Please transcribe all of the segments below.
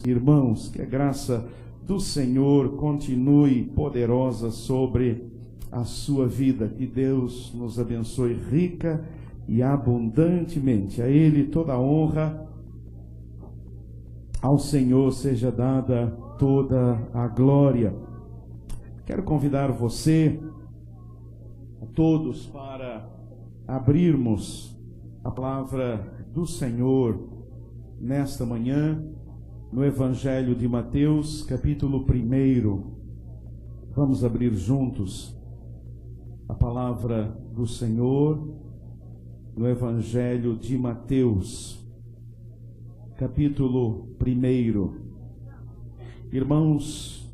irmãos, que a graça do Senhor continue poderosa sobre a sua vida, que Deus nos abençoe rica e abundantemente. A Ele toda a honra, ao Senhor seja dada toda a glória. Quero convidar você, a todos, para abrirmos a palavra do Senhor nesta manhã, no Evangelho de Mateus, capítulo 1. Vamos abrir juntos a palavra do Senhor no Evangelho de Mateus, capítulo 1. Irmãos,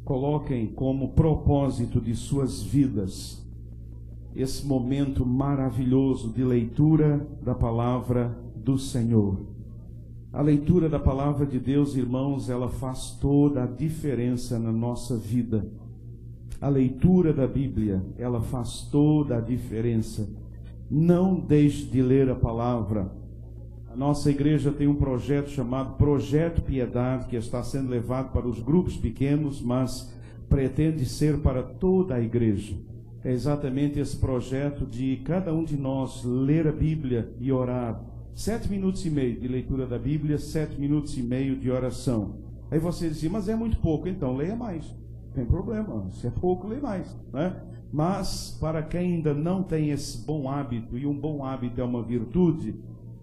coloquem como propósito de suas vidas esse momento maravilhoso de leitura da palavra do Senhor. A leitura da palavra de Deus, irmãos, ela faz toda a diferença na nossa vida. A leitura da Bíblia, ela faz toda a diferença. Não deixe de ler a palavra. A nossa igreja tem um projeto chamado Projeto Piedade, que está sendo levado para os grupos pequenos, mas pretende ser para toda a igreja. É exatamente esse projeto de cada um de nós ler a Bíblia e orar. 7 minutos e meio de leitura da Bíblia, 7 minutos e meio de oração. Aí você diz, mas é muito pouco, então leia mais. Não tem problema, se é pouco, leia mais, né? Mas para quem ainda não tem esse bom hábito, e um bom hábito é uma virtude,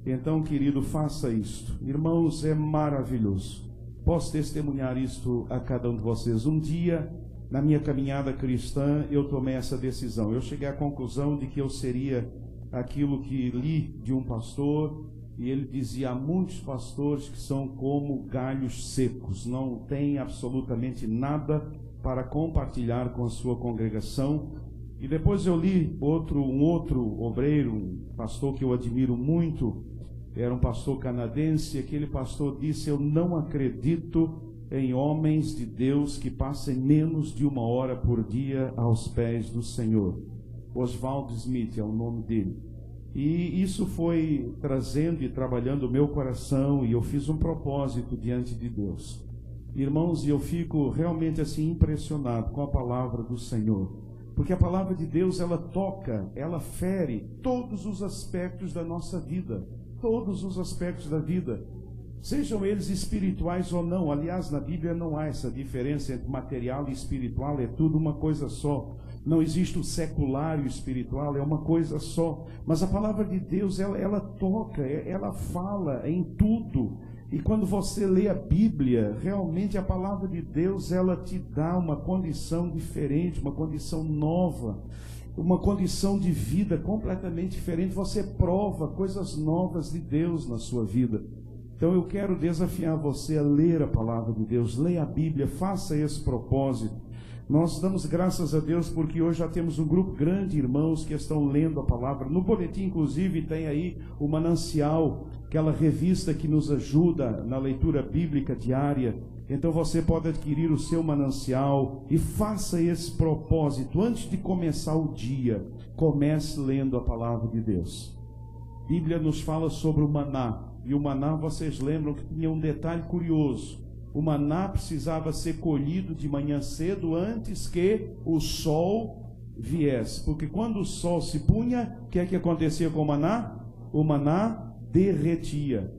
então, querido, faça isto. Irmãos, é maravilhoso. Posso testemunhar isto a cada um de vocês. Um dia, na minha caminhada cristã, eu tomei essa decisão. Eu cheguei à conclusão de que eu seria aquilo que li de um pastor, e ele dizia: há muitos pastores que são como galhos secos, não tem absolutamente nada para compartilhar com a sua congregação. E depois eu li um outro obreiro, um pastor que eu admiro muito, era um pastor canadense. Aquele pastor disse: eu não acredito em homens de Deus que passem menos de 1 hora por dia aos pés do Senhor. Oswald Smith é o nome dele. E isso foi trazendo e trabalhando o meu coração, e eu fiz um propósito diante de Deus. Irmãos, eu fico realmente assim impressionado com a palavra do Senhor, porque a palavra de Deus, ela toca, ela fere todos os aspectos da nossa vida, todos os aspectos da vida, sejam eles espirituais ou não. Aliás, na Bíblia não há essa diferença entre material e espiritual, é tudo uma coisa só. Não existe o secular e o espiritual, é uma coisa só. Mas a palavra de Deus, ela toca, ela fala em tudo. E quando você lê a Bíblia, realmente a palavra de Deus, ela te dá uma condição diferente, uma condição nova, uma condição de vida completamente diferente. Você prova coisas novas de Deus na sua vida. Então eu quero desafiar você a ler a palavra de Deus, leia a Bíblia, faça esse propósito. Nós damos graças a Deus porque hoje já temos um grupo grande de irmãos que estão lendo a palavra. No boletim, inclusive, tem aí o Manancial, aquela revista que nos ajuda na leitura bíblica diária. Então você pode adquirir o seu Manancial e faça esse propósito. Antes de começar o dia, comece lendo a palavra de Deus. A Bíblia nos fala sobre o maná. E o maná, vocês lembram que tinha um detalhe curioso. O maná precisava ser colhido de manhã cedo, antes que o sol viesse. Porque quando o sol se punha, o que é que acontecia com o maná? O maná derretia.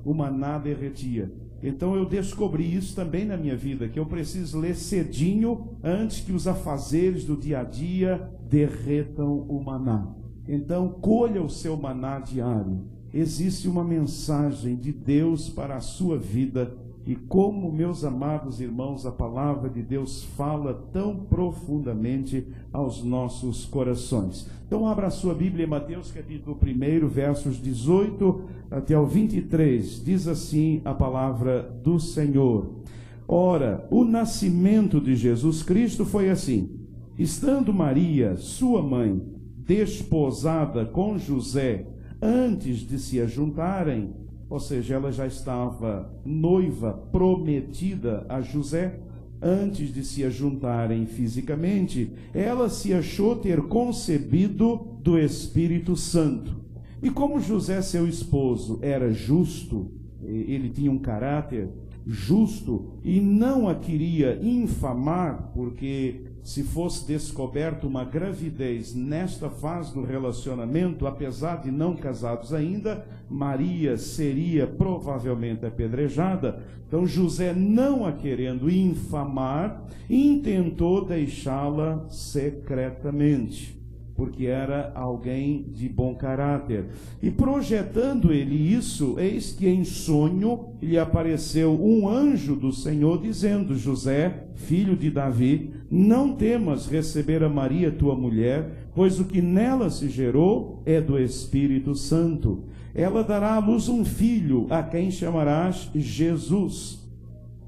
O maná derretia. Então eu descobri isso também na minha vida, que eu preciso ler cedinho, antes que os afazeres do dia a dia derretam o maná. Então colha o seu maná diário. Existe uma mensagem de Deus para a sua vida. E como, meus amados irmãos, a palavra de Deus fala tão profundamente aos nossos corações. Então abra a sua Bíblia em Mateus capítulo 1, versos 18 até o 23. Diz assim a palavra do Senhor: ora, o nascimento de Jesus Cristo foi assim. Estando Maria, sua mãe, desposada com José, antes de se ajuntarem, ou seja, ela já estava noiva, prometida a José, antes de se ajuntarem fisicamente, ela se achou ter concebido do Espírito Santo. E como José, seu esposo, era justo, ele tinha um caráter, justo e não a queria infamar, porque se fosse descoberto uma gravidez nesta fase do relacionamento, apesar de não casados ainda, Maria seria provavelmente apedrejada. Então José, não a querendo infamar, intentou deixá-la secretamente, porque era alguém de bom caráter. E projetando ele isso, eis que em sonho lhe apareceu um anjo do Senhor, dizendo: José, filho de Davi, não temas receber a Maria, tua mulher, pois o que nela se gerou é do Espírito Santo. Ela dará à luz um filho, a quem chamarás Jesus.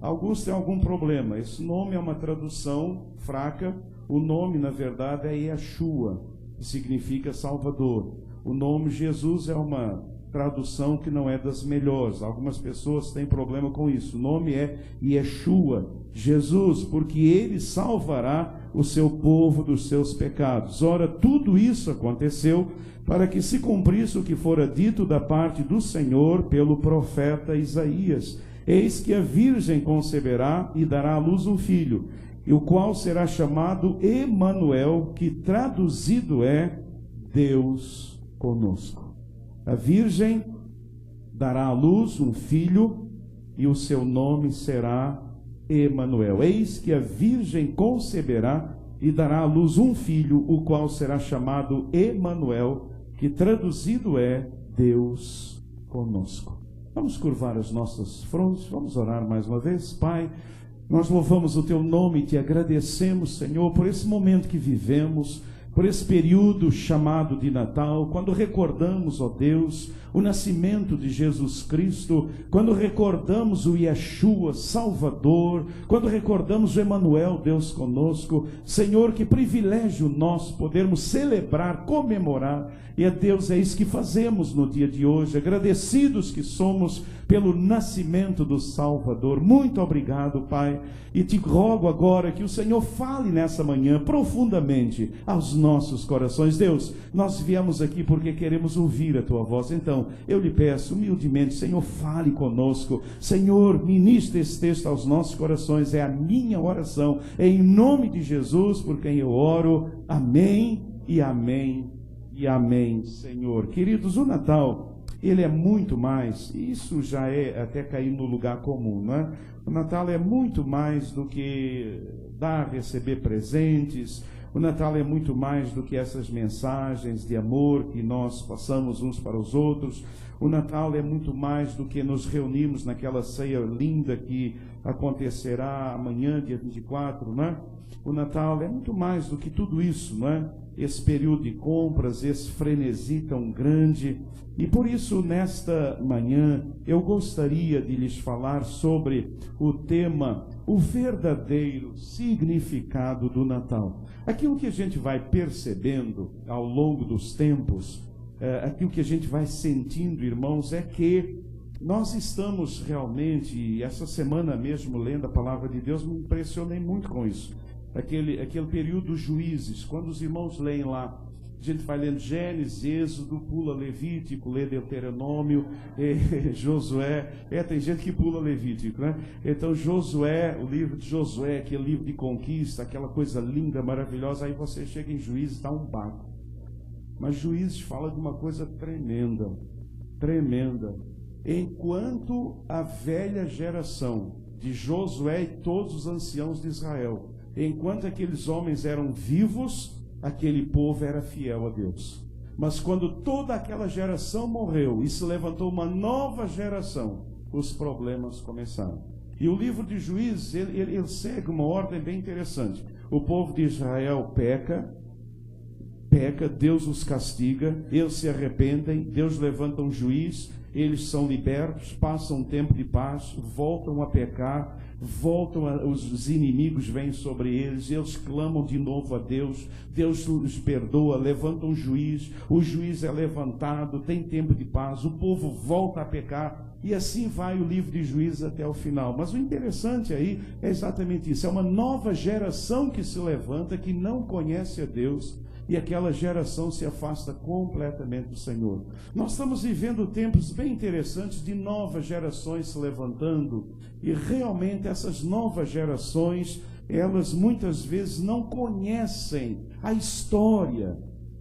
Alguns têm algum problema. Esse nome é uma tradução fraca. O nome, na verdade, é Yeshua, que significa Salvador. O nome Jesus é uma tradução que não é das melhores. Algumas pessoas têm problema com isso. O nome é Yeshua, Jesus, porque ele salvará o seu povo dos seus pecados. Ora, tudo isso aconteceu para que se cumprisse o que fora dito da parte do Senhor pelo profeta Isaías: eis que a virgem conceberá e dará à luz um filho, e o qual será chamado Emanuel, que traduzido é Deus conosco. A virgem dará à luz um filho, e o seu nome será Emanuel. Eis que a virgem conceberá e dará à luz um filho, o qual será chamado Emanuel, que traduzido é Deus conosco. Vamos curvar as nossas frontes, vamos orar mais uma vez. Pai, nós louvamos o teu nome e te agradecemos, Senhor, por esse momento que vivemos, por esse período chamado de Natal, quando recordamos, ó Deus, o nascimento de Jesus Cristo, quando recordamos o Yeshua, Salvador, quando recordamos o Emanuel, Deus conosco. Senhor, que privilégio nosso podermos celebrar, comemorar, e Deus, é isso que fazemos no dia de hoje, agradecidos que somos pelo nascimento do Salvador. Muito obrigado, Pai, e te rogo agora que o Senhor fale nessa manhã profundamente aos nossos corações. Deus, nós viemos aqui porque queremos ouvir a tua voz. Então, eu lhe peço humildemente, Senhor, fale conosco. Senhor, ministre esse texto aos nossos corações. É a minha oração, é em nome de Jesus por quem eu oro. Amém e amém e amém, Senhor. Queridos, o Natal, ele é muito mais, isso já é até cair no lugar comum, não é? O Natal é muito mais do que dar, receber presentes. O Natal é muito mais do que essas mensagens de amor que nós passamos uns para os outros. O Natal é muito mais do que nos reunirmos naquela ceia linda que acontecerá amanhã, dia 24, não é? O Natal é muito mais do que tudo isso, não é? Esse período de compras, esse frenesi tão grande. E por isso, nesta manhã, eu gostaria de lhes falar sobre o tema, o verdadeiro significado do Natal. Aquilo que a gente vai percebendo ao longo dos tempos, aquilo que a gente vai sentindo, irmãos, é que nós estamos realmente, e essa semana mesmo, lendo a palavra de Deus, me impressionei muito com isso. Aquele período dos juízes, quando os irmãos leem lá, a gente vai lendo Gênesis, Êxodo, pula Levítico, lê Deuteronômio, Josué, tem gente que pula Levítico, né? Então Josué, o livro de Josué, aquele livro de conquista, aquela coisa linda, maravilhosa, aí você chega em Juízes, está um barco. Mas Juízes fala de uma coisa tremenda, tremenda. Enquanto a velha geração de Josué e todos os anciãos de Israel, enquanto aqueles homens eram vivos, aquele povo era fiel a Deus. Mas quando toda aquela geração morreu e se levantou uma nova geração, os problemas começaram. E o livro de Juízes, ele segue uma ordem bem interessante. O povo de Israel peca, Deus os castiga, eles se arrependem, Deus levanta um juiz, eles são libertos, passam um tempo de paz, voltam a pecar, os inimigos vêm sobre eles, eles clamam de novo a Deus, Deus os perdoa, levanta um juiz, o juiz é levantado, tem tempo de paz, o povo volta a pecar, e assim vai o livro de Juízes até o final. Mas o interessante aí é exatamente isso, é uma nova geração que se levanta, que não conhece a Deus, e aquela geração se afasta completamente do Senhor. Nós estamos vivendo tempos bem interessantes de novas gerações se levantando, e realmente essas novas gerações, elas muitas vezes não conhecem a história.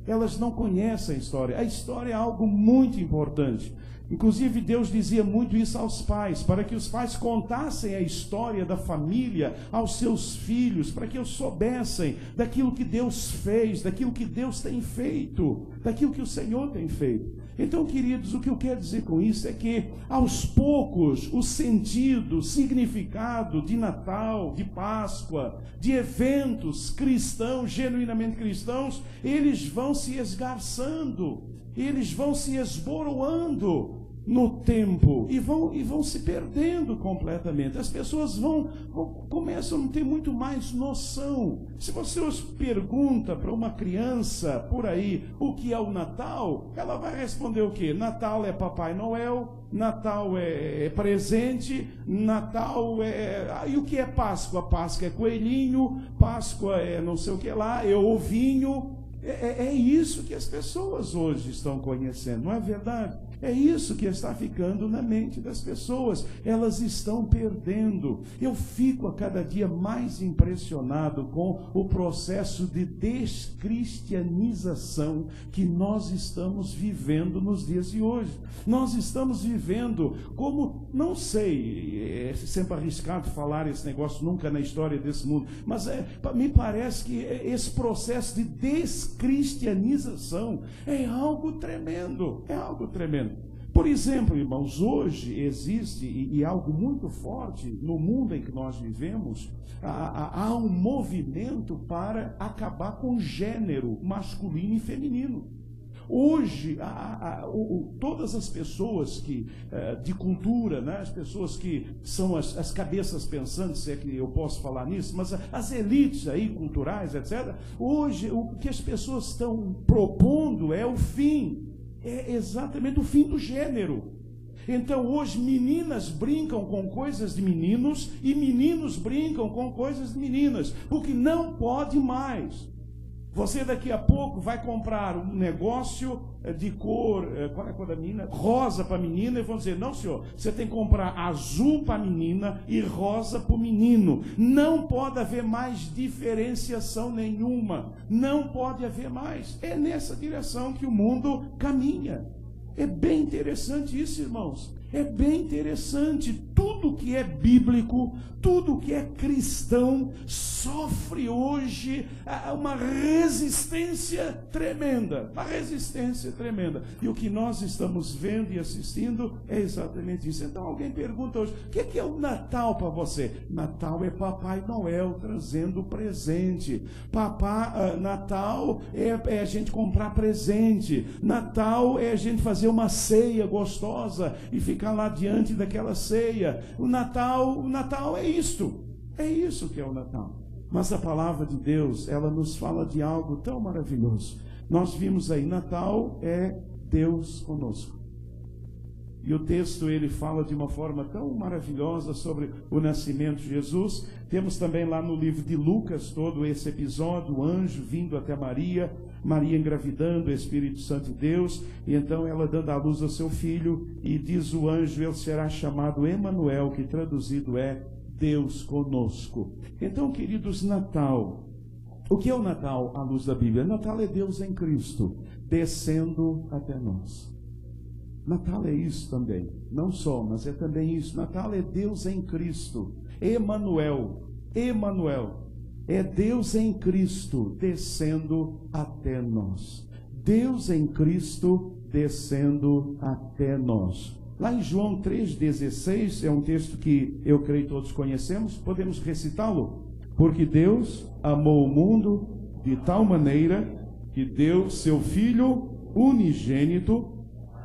Elas não conhecem a história. A história é algo muito importante. Inclusive, Deus dizia muito isso aos pais, para que os pais contassem a história da família aos seus filhos, para que eles soubessem daquilo que Deus fez, daquilo que Deus tem feito, daquilo que o Senhor tem feito. Então, queridos, o que eu quero dizer com isso é que, aos poucos, o sentido, o significado de Natal, de Páscoa, de eventos cristãos, genuinamente cristãos, eles vão se esgarçando, eles vão se esboroando no tempo e vão se perdendo completamente. As pessoas começam a não ter muito mais noção. Se você pergunta para uma criança por aí o que é o Natal, ela vai responder o quê? Natal é Papai Noel, Natal é presente, Natal é... E o que é Páscoa? Páscoa é coelhinho, Páscoa é não sei o que lá, é ovinho. É isso que as pessoas hoje estão conhecendo, não é verdade? É isso que está ficando na mente das pessoas. Elas estão perdendo. Eu fico a cada dia mais impressionado com o processo de descristianização que nós estamos vivendo nos dias de hoje. Nós estamos vivendo como, não sei, é sempre arriscado falar esse negócio, nunca na história desse mundo, mas me parece que esse processo de descristianização é algo tremendo, Por exemplo, irmãos, hoje existe, e algo muito forte no mundo em que nós vivemos, há um movimento para acabar com o gênero masculino e feminino. Hoje, todas as pessoas de cultura, né, as pessoas que são as cabeças pensantes, se é que eu posso falar nisso, mas as elites aí culturais, etc., hoje o que as pessoas estão propondo é exatamente o fim do gênero. Então hoje meninas brincam com coisas de meninos e meninos brincam com coisas de meninas, porque não pode mais. Você daqui a pouco vai comprar um negócio de cor, qual é a cor da menina? Rosa para a menina, e vão dizer, não senhor, você tem que comprar azul para a menina e rosa para o menino. Não pode haver mais diferenciação nenhuma, não pode haver mais. É nessa direção que o mundo caminha. É bem interessante isso, irmãos. É bem interessante. Tudo que é bíblico, tudo que é cristão, sofre hoje uma resistência tremenda. Uma resistência tremenda. E o que nós estamos vendo e assistindo é exatamente isso. Então alguém pergunta hoje, o que é o Natal para você? Natal é Papai Noel trazendo presente. Natal é a gente comprar presente. Natal é a gente fazer uma ceia gostosa e ficar lá diante daquela ceia. O Natal é isto. É isso que é o Natal. Mas a palavra de Deus, ela nos fala de algo tão maravilhoso. Nós vimos aí, Natal é Deus conosco. E o texto, ele fala de uma forma tão maravilhosa sobre o nascimento de Jesus. Temos também lá no livro de Lucas todo esse episódio, o anjo vindo até Maria, Maria engravidando o Espírito Santo de Deus, e então ela dando à luz ao seu filho, e diz o anjo, ele será chamado Emanuel, que traduzido é Deus conosco. Então, queridos, Natal. O que é o Natal à luz da Bíblia? Natal é Deus em Cristo, descendo até nós. Natal é isso também, não só, mas é também isso. Natal é Deus em Cristo, Emanuel, é Deus em Cristo descendo até nós. Deus em Cristo descendo até nós. Lá em João 3,16, é um texto que eu creio todos conhecemos, podemos recitá-lo? Porque Deus amou o mundo de tal maneira que deu seu Filho unigênito,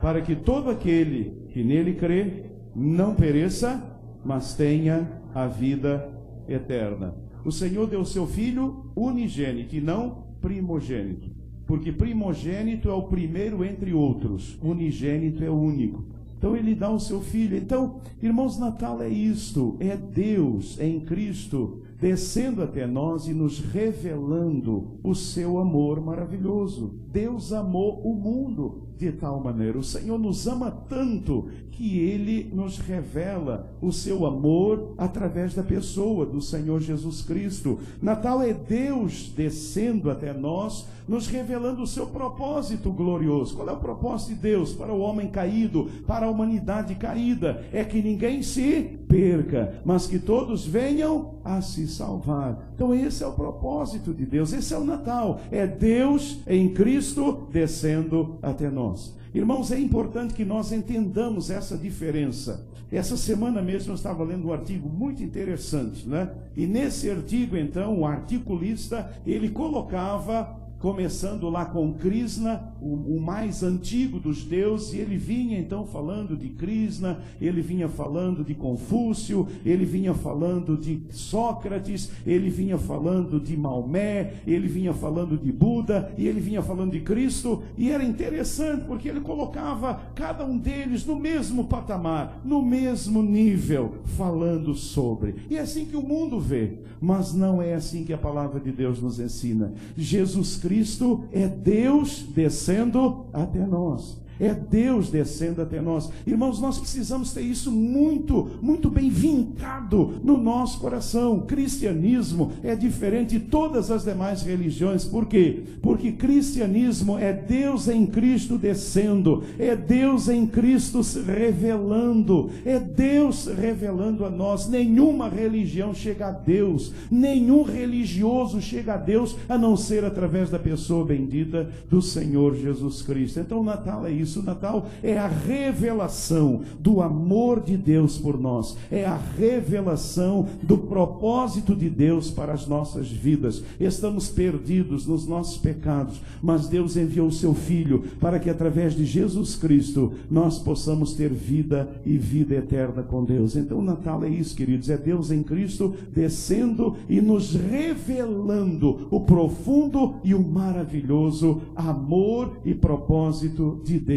para que todo aquele que nele crê não pereça, mas tenha a vida eterna. O Senhor deu seu Filho unigênito e não primogênito, porque primogênito é o primeiro entre outros, unigênito é o único. Então ele dá o seu Filho. Então, irmãos, Natal é isto, é Deus em Cristo descendo até nós e nos revelando o seu amor maravilhoso. Deus amou o mundo de tal maneira. O Senhor nos ama tanto que Ele nos revela o seu amor através da pessoa do Senhor Jesus Cristo. Natal é Deus descendo até nós, nos revelando o seu propósito glorioso. Qual é o propósito de Deus para o homem caído, para a humanidade caída? É que ninguém se perca, mas que todos venham a se salvar. Então esse é o propósito de Deus, esse é o Natal. É Deus em Cristo descendo até nós. Irmãos, é importante que nós entendamos essa diferença. Essa semana mesmo eu estava lendo um artigo muito interessante, né? E nesse artigo, então, o articulista, ele colocava, começando lá com Krishna, o mais antigo dos deuses, e ele vinha então falando de Krishna, ele vinha falando de Confúcio, ele vinha falando de Sócrates, ele vinha falando de Maomé, ele vinha falando de Buda, e ele vinha falando de Cristo, e era interessante porque ele colocava cada um deles no mesmo patamar, no mesmo nível, falando sobre. E é assim que o mundo vê, mas não é assim que a palavra de Deus nos ensina. Jesus Cristo é Deus descendo até nós. É Deus descendo até nós. Irmãos, nós precisamos ter isso muito bem vincado no nosso coração. O cristianismo é diferente de todas as demais religiões. Por quê? Porque cristianismo é Deus em Cristo descendo. É Deus em Cristo se revelando. É Deus revelando a nós. Nenhuma religião chega a Deus. Nenhum religioso chega a Deus, a não ser através da pessoa bendita do Senhor Jesus Cristo. Então o Natal é isso. O Natal é a revelação do amor de Deus por nós, é a revelação do propósito de Deus para as nossas vidas. Estamos perdidos nos nossos pecados, mas Deus enviou o seu Filho para que através de Jesus Cristo nós possamos ter vida e vida eterna com Deus. Então o Natal é isso, queridos, é Deus em Cristo descendo e nos revelando o profundo e o maravilhoso amor e propósito de Deus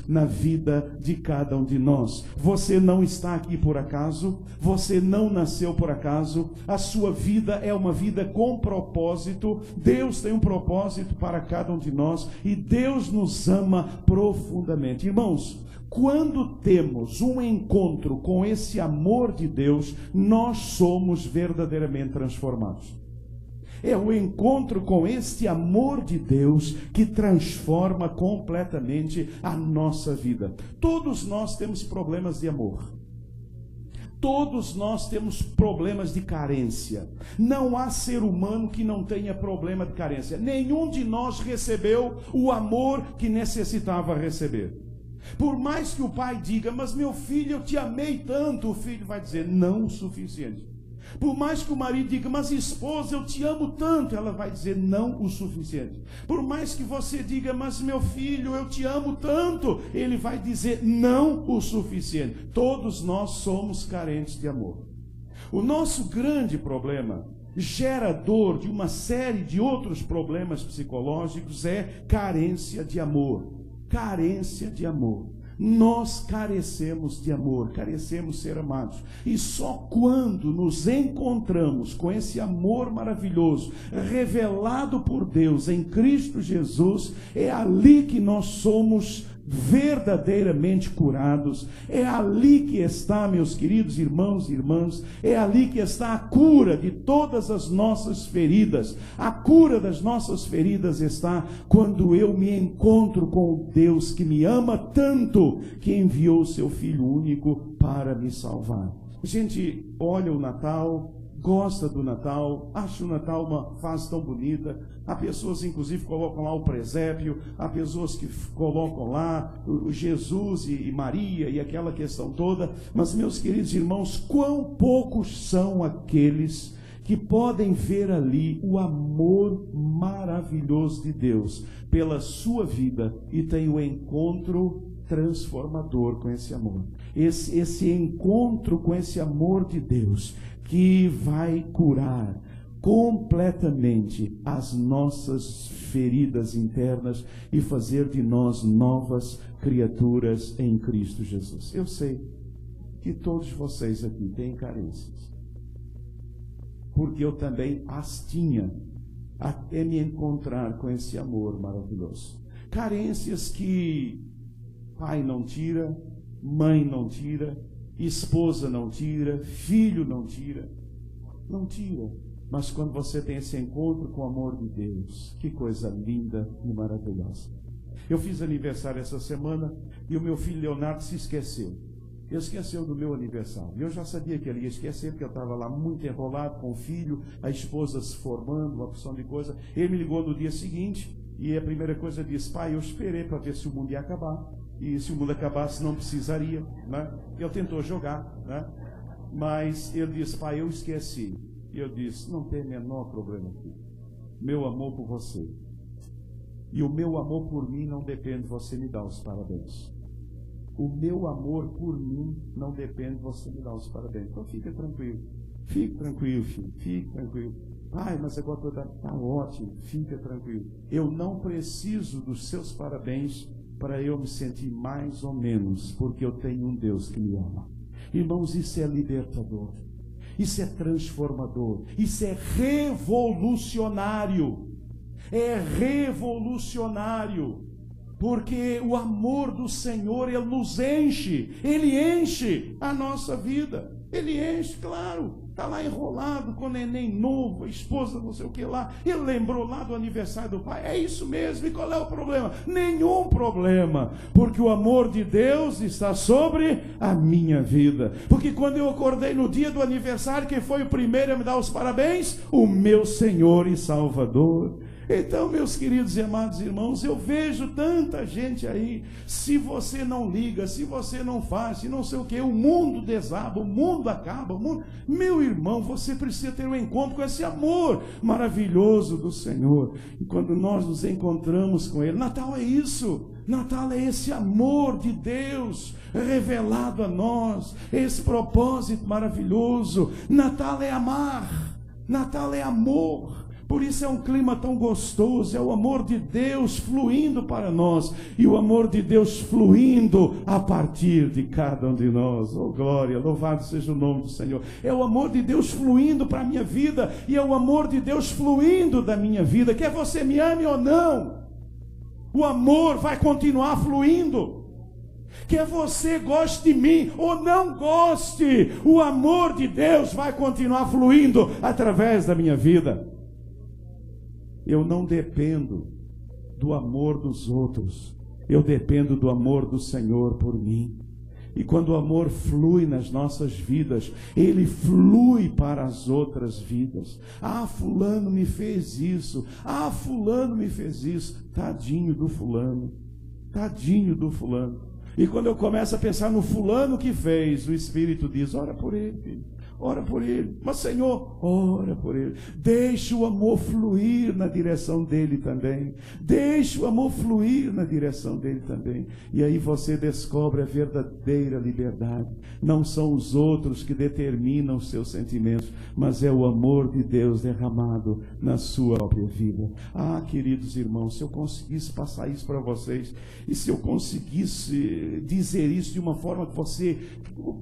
na vida de cada um de nós. Você não está aqui por acaso, você não nasceu por acaso, a sua vida é uma vida com propósito. Deus tem um propósito para cada um de nós e Deus nos ama profundamente. Irmãos, quando temos um encontro com esse amor de Deus, nós somos verdadeiramente transformados. É o encontro com este amor de Deus que transforma completamente a nossa vida. Todos nós temos problemas de amor. Todos nós temos problemas de carência. Não há ser humano que não tenha problema de carência. Nenhum de nós recebeu o amor que necessitava receber. Por mais que o pai diga, mas meu filho, eu te amei tanto, o filho vai dizer, não o suficiente. Por mais que o marido diga, mas esposa, eu te amo tanto, ela vai dizer, não o suficiente. Por mais que você diga, mas meu filho, eu te amo tanto, ele vai dizer, não o suficiente. Todos nós somos carentes de amor. O nosso grande problema, gerador de uma série de outros problemas psicológicos, é carência de amor. Carência de amor. Nós carecemos de amor, carecemos de ser amados. E só quando nos encontramos com esse amor maravilhoso, revelado por Deus em Cristo Jesus, é ali que nós somos verdadeiramente curados. É ali que está, meus queridos irmãos e irmãs, é ali que está a cura de todas as nossas feridas. A cura das nossas feridas está quando eu me encontro com o Deus que me ama tanto, que enviou o seu Filho único para me salvar. A gente olha o Natal, gosta do Natal, acha o Natal uma fase tão bonita. Há pessoas, inclusive, que colocam lá o presépio, há pessoas que colocam lá o Jesus e Maria e aquela questão toda. Mas, meus queridos irmãos, quão poucos são aqueles que podem ver ali o amor maravilhoso de Deus pela sua vida e tem o encontro transformador com esse amor. Esse encontro com esse amor de Deus que vai curar completamente as nossas feridas internas e fazer de nós novas criaturas em Cristo Jesus. Eu sei que todos vocês aqui têm carências. porque eu também as tinha, até me encontrar com esse amor maravilhoso. Carências que pai não tira, mãe não tira, esposa não tira, filho não tira. Mas quando você tem esse encontro com o amor de Deus, que coisa linda e maravilhosa. Eu fiz aniversário essa semana e o meu filho Leonardo se esqueceu. Ele esqueceu do meu aniversário. Eu já sabia que ele ia esquecer, porque eu estava lá muito enrolado com o filho, a esposa se formando, uma porção de coisa. Ele me ligou no dia seguinte e a primeira coisa disse: pai, eu esperei para ver se o mundo ia acabar. E se o mundo acabasse não precisaria, né? Ele tentou jogar, né? Mas ele disse: pai, eu esqueci. E eu disse: não tem o menor problema aqui. Meu amor por você e o meu amor por mim não depende de você me dar os parabéns. O meu amor por mim não depende de você me dar os parabéns. Então fica tranquilo, filho, fique tranquilo. Pai, mas agora está ótimo, fica tranquilo. Eu não preciso dos seus parabéns para eu me sentir mais ou menos, porque eu tenho um Deus que me ama. Irmãos, isso é libertador, isso é transformador, isso é revolucionário. É revolucionário, porque o amor do Senhor, Ele nos enche, Ele enche a nossa vida, Ele enche, claro. Está lá enrolado com o neném novo, a esposa não sei o que lá, ele lembrou lá do aniversário do pai, é isso mesmo. E qual é o problema? Nenhum problema, porque o amor de Deus está sobre a minha vida. Porque quando eu acordei no dia do aniversário, quem foi o primeiro a me dar os parabéns? O meu Senhor e Salvador. Então, meus queridos e amados irmãos, eu vejo tanta gente aí, se você não liga, se você não faz, se não sei o que, o mundo desaba, o mundo acaba, o mundo... Meu irmão, você precisa ter um encontro com esse amor maravilhoso do Senhor. E quando nós nos encontramos com Ele, Natal é isso. Natal é esse amor de Deus revelado a nós, esse propósito maravilhoso. Natal é amar, Natal é amor. Por isso é um clima tão gostoso, é o amor de Deus fluindo para nós, e o amor de Deus fluindo a partir de cada um de nós. Oh glória, louvado seja o nome do Senhor. É o amor de Deus fluindo para a minha vida, e é o amor de Deus fluindo da minha vida, quer você me ame ou não, o amor vai continuar fluindo. Quer você goste de mim ou não goste, o amor de Deus vai continuar fluindo através da minha vida. Eu não dependo do amor dos outros, eu dependo do amor do Senhor por mim. E quando o amor flui nas nossas vidas, ele flui para as outras vidas. Ah, fulano me fez isso, ah, fulano me fez isso. Tadinho do fulano, tadinho do fulano. E quando eu começo a pensar no fulano que fez, o Espírito diz: ora por ele, filho. Ora por ele. Mas Senhor, ora por ele. Deixa o amor fluir na direção dele também. Deixa o amor fluir na direção dele também. E aí você descobre a verdadeira liberdade. Não são os outros que determinam os seus sentimentos, mas é o amor de Deus derramado na sua própria vida. Ah, queridos irmãos, se eu conseguisse passar isso para vocês, e se eu conseguisse dizer isso de uma forma que você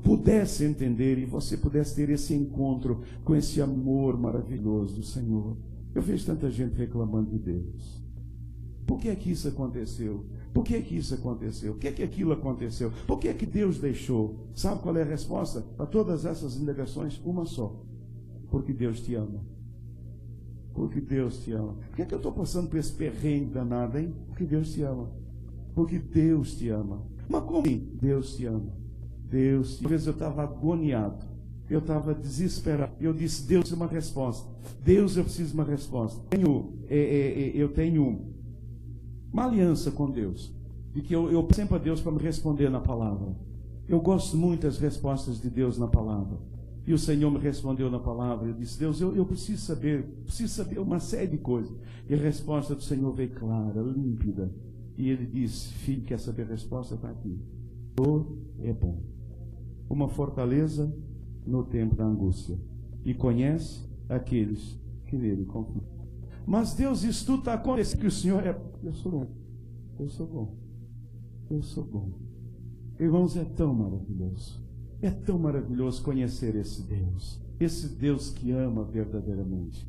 pudesse entender, e você pudesse ter esse encontro com esse amor maravilhoso do Senhor. Eu vejo tanta gente reclamando de Deus. Por que é que isso aconteceu? Por que é que isso aconteceu? Por que é que aquilo aconteceu? Por que é que Deus deixou? Sabe qual é a resposta para todas essas indagações? Uma só: porque Deus te ama. Porque Deus te ama. Por que é que eu estou passando por esse perrengue danado, hein? Porque Deus te ama. Porque Deus te ama. Mas como Deus te ama? Deus, às vezes eu estava agoniado, eu estava desesperado, eu disse: Deus, uma resposta. Deus, eu preciso de uma resposta. Eu tenho uma aliança com Deus, de que eu peço sempre a Deus para me responder na palavra. Eu gosto muito das respostas de Deus na palavra. E o Senhor me respondeu na palavra. Eu disse: Deus, eu preciso saber uma série de coisas. E a resposta do Senhor veio clara, límpida. E Ele disse: filho, quer saber a resposta? Está aqui. Dor é bom. Uma fortaleza no tempo da angústia, e conhece aqueles que nele confiam. Mas Deus, isso tudo está acontecendo, que o Senhor é... Eu sou bom, eu sou bom, eu sou bom. Irmãos, é tão maravilhoso conhecer esse Deus. esse Deus que ama verdadeiramente.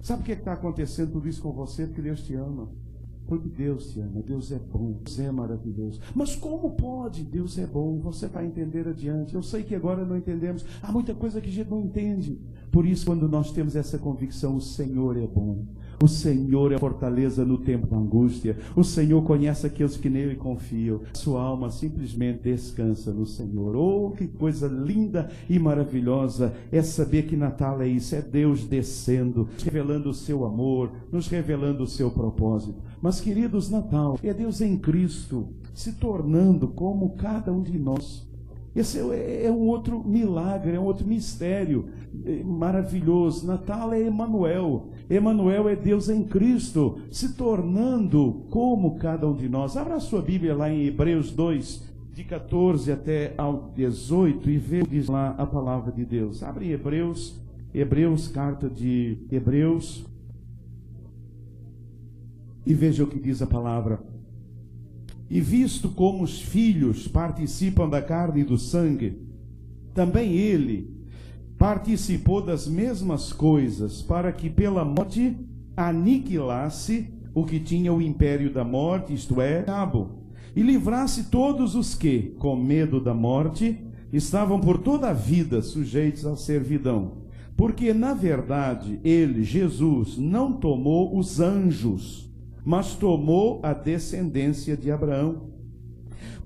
Sabe o que está acontecendo tudo isso com você? Porque Deus te ama. Porque Deus te ama, Deus é bom, Deus é maravilhoso. Mas como pode? Deus é bom, você vai entender adiante. Eu sei que agora não entendemos, há muita coisa que a gente não entende. Por isso, quando nós temos essa convicção, o Senhor é bom. O Senhor é fortaleza no tempo da angústia. O Senhor conhece aqueles que nele confiam. Sua alma simplesmente descansa no Senhor. Oh, que coisa linda e maravilhosa é saber que Natal é isso, é Deus descendo, revelando o seu amor, nos revelando o seu propósito. Mas, queridos, Natal é Deus em Cristo se tornando como cada um de nós. Esse é um outro milagre, é um outro mistério maravilhoso. Natal é Emanuel. Emanuel é Deus em Cristo, se tornando como cada um de nós. Abra a sua Bíblia lá em Hebreus 2, de 14 até ao 18, e veja o que diz lá a palavra de Deus. Abre Hebreus, carta de Hebreus, e veja o que diz a palavra. E visto como os filhos participam da carne e do sangue, também ele participou das mesmas coisas, para que pela morte aniquilasse o que tinha o império da morte, isto é, o diabo, e livrasse todos os que, com medo da morte, estavam por toda a vida sujeitos à servidão. Porque, na verdade, ele, Jesus, não tomou os anjos, mas tomou a descendência de Abraão.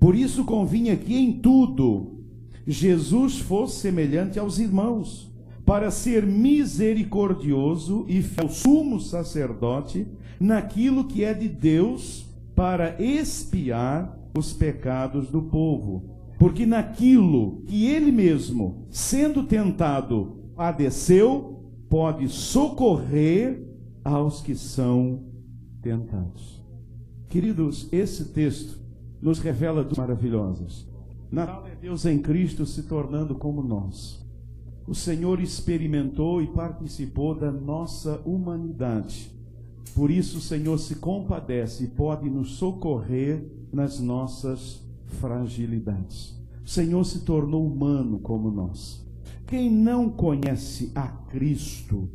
Por isso convinha que em tudo Jesus fosse semelhante aos irmãos, para ser misericordioso e fiel sumo sacerdote naquilo que é de Deus, para expiar os pecados do povo. Porque naquilo que ele mesmo, sendo tentado, padeceu, pode socorrer aos que são tentados. Queridos, esse texto nos revela duas maravilhosas. Natal é Deus em Cristo se tornando como nós. O Senhor experimentou e participou da nossa humanidade. Por isso o Senhor se compadece e pode nos socorrer nas nossas fragilidades. O Senhor se tornou humano como nós. Quem não conhece a Cristo,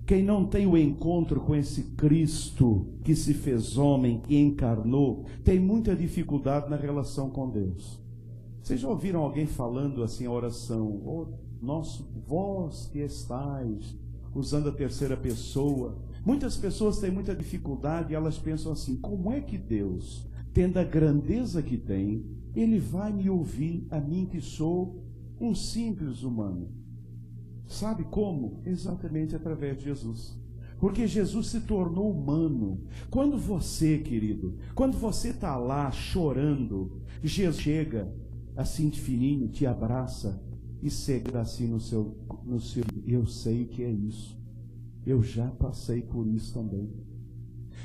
quem não tem o encontro com esse Cristo que se fez homem, que encarnou, tem muita dificuldade na relação com Deus. Vocês já ouviram alguém falando assim a oração, oh, nosso vós que estais, usando a terceira pessoa? Muitas pessoas têm muita dificuldade e elas pensam assim, como é que Deus, tendo a grandeza que tem, Ele vai me ouvir, a mim que sou um simples humano? Sabe como? Exatamente através de Jesus. Porque Jesus se tornou humano. Quando você, querido, quando você está lá chorando, Jesus chega assim de fininho, te abraça e segura assim no seu. Eu sei o que é isso. Eu já passei por isso também.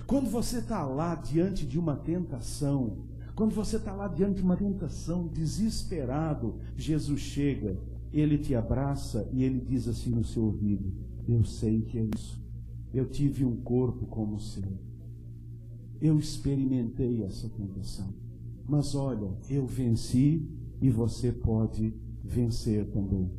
Quando você está lá diante de uma tentação, quando você está lá diante de uma tentação, desesperado, Jesus chega, Ele te abraça e Ele diz assim no seu ouvido, eu sei que é isso. Eu tive um corpo como o seu. Eu experimentei essa tentação. Mas olha, eu venci e você pode vencer também.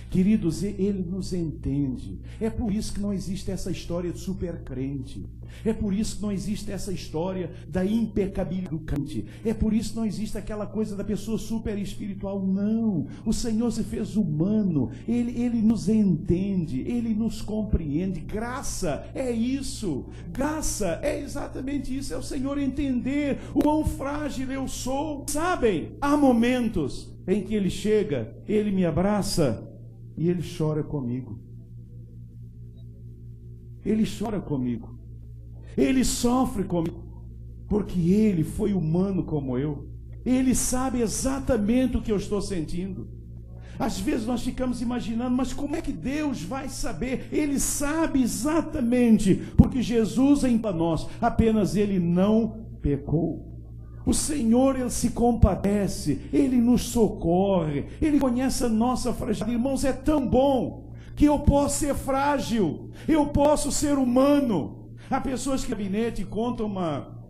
Queridos, Ele nos entende. É por isso que não existe essa história de super crente. É por isso que não existe essa história da impecabilidade do crente. É por isso que não existe aquela coisa da pessoa super espiritual. Não, o Senhor se fez humano. Ele nos entende, Ele nos compreende. Graça é isso. Graça é exatamente isso. É o Senhor entender o quão frágil eu sou. Sabem, há momentos em que Ele chega, Ele me abraça e Ele chora comigo. Ele chora comigo. Ele sofre comigo, porque Ele foi humano como eu. Ele sabe exatamente o que eu estou sentindo. Às vezes nós ficamos imaginando, mas como é que Deus vai saber? Ele sabe exatamente, porque Jesus é em nós, apenas Ele não pecou. O Senhor, Ele se compadece, Ele nos socorre, Ele conhece a nossa fragilidade. Irmãos, é tão bom que eu posso ser frágil, eu posso ser humano. Há pessoas que no gabinete contam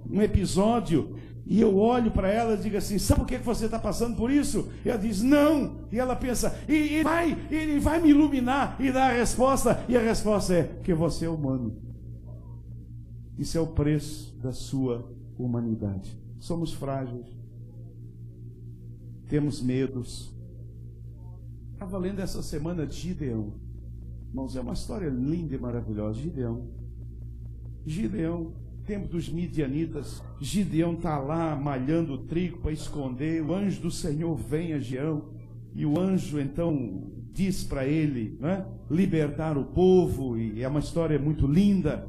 um episódio E eu olho para ela e digo assim: sabe por que você está passando por isso? E ela diz: não. E ela pensa: ele vai me iluminar e dar a resposta. E a resposta é: porque você é humano. Isso é o preço da sua humanidade. Somos frágeis, temos medos. Estava lendo essa semana de Gideão. Irmãos, é uma história linda e maravilhosa. Gideão, tempo dos midianitas. Gideão está lá malhando o trigo para esconder. O anjo do Senhor vem a Gideão, e o anjo então diz para ele, né, libertar o povo. E é uma história muito linda.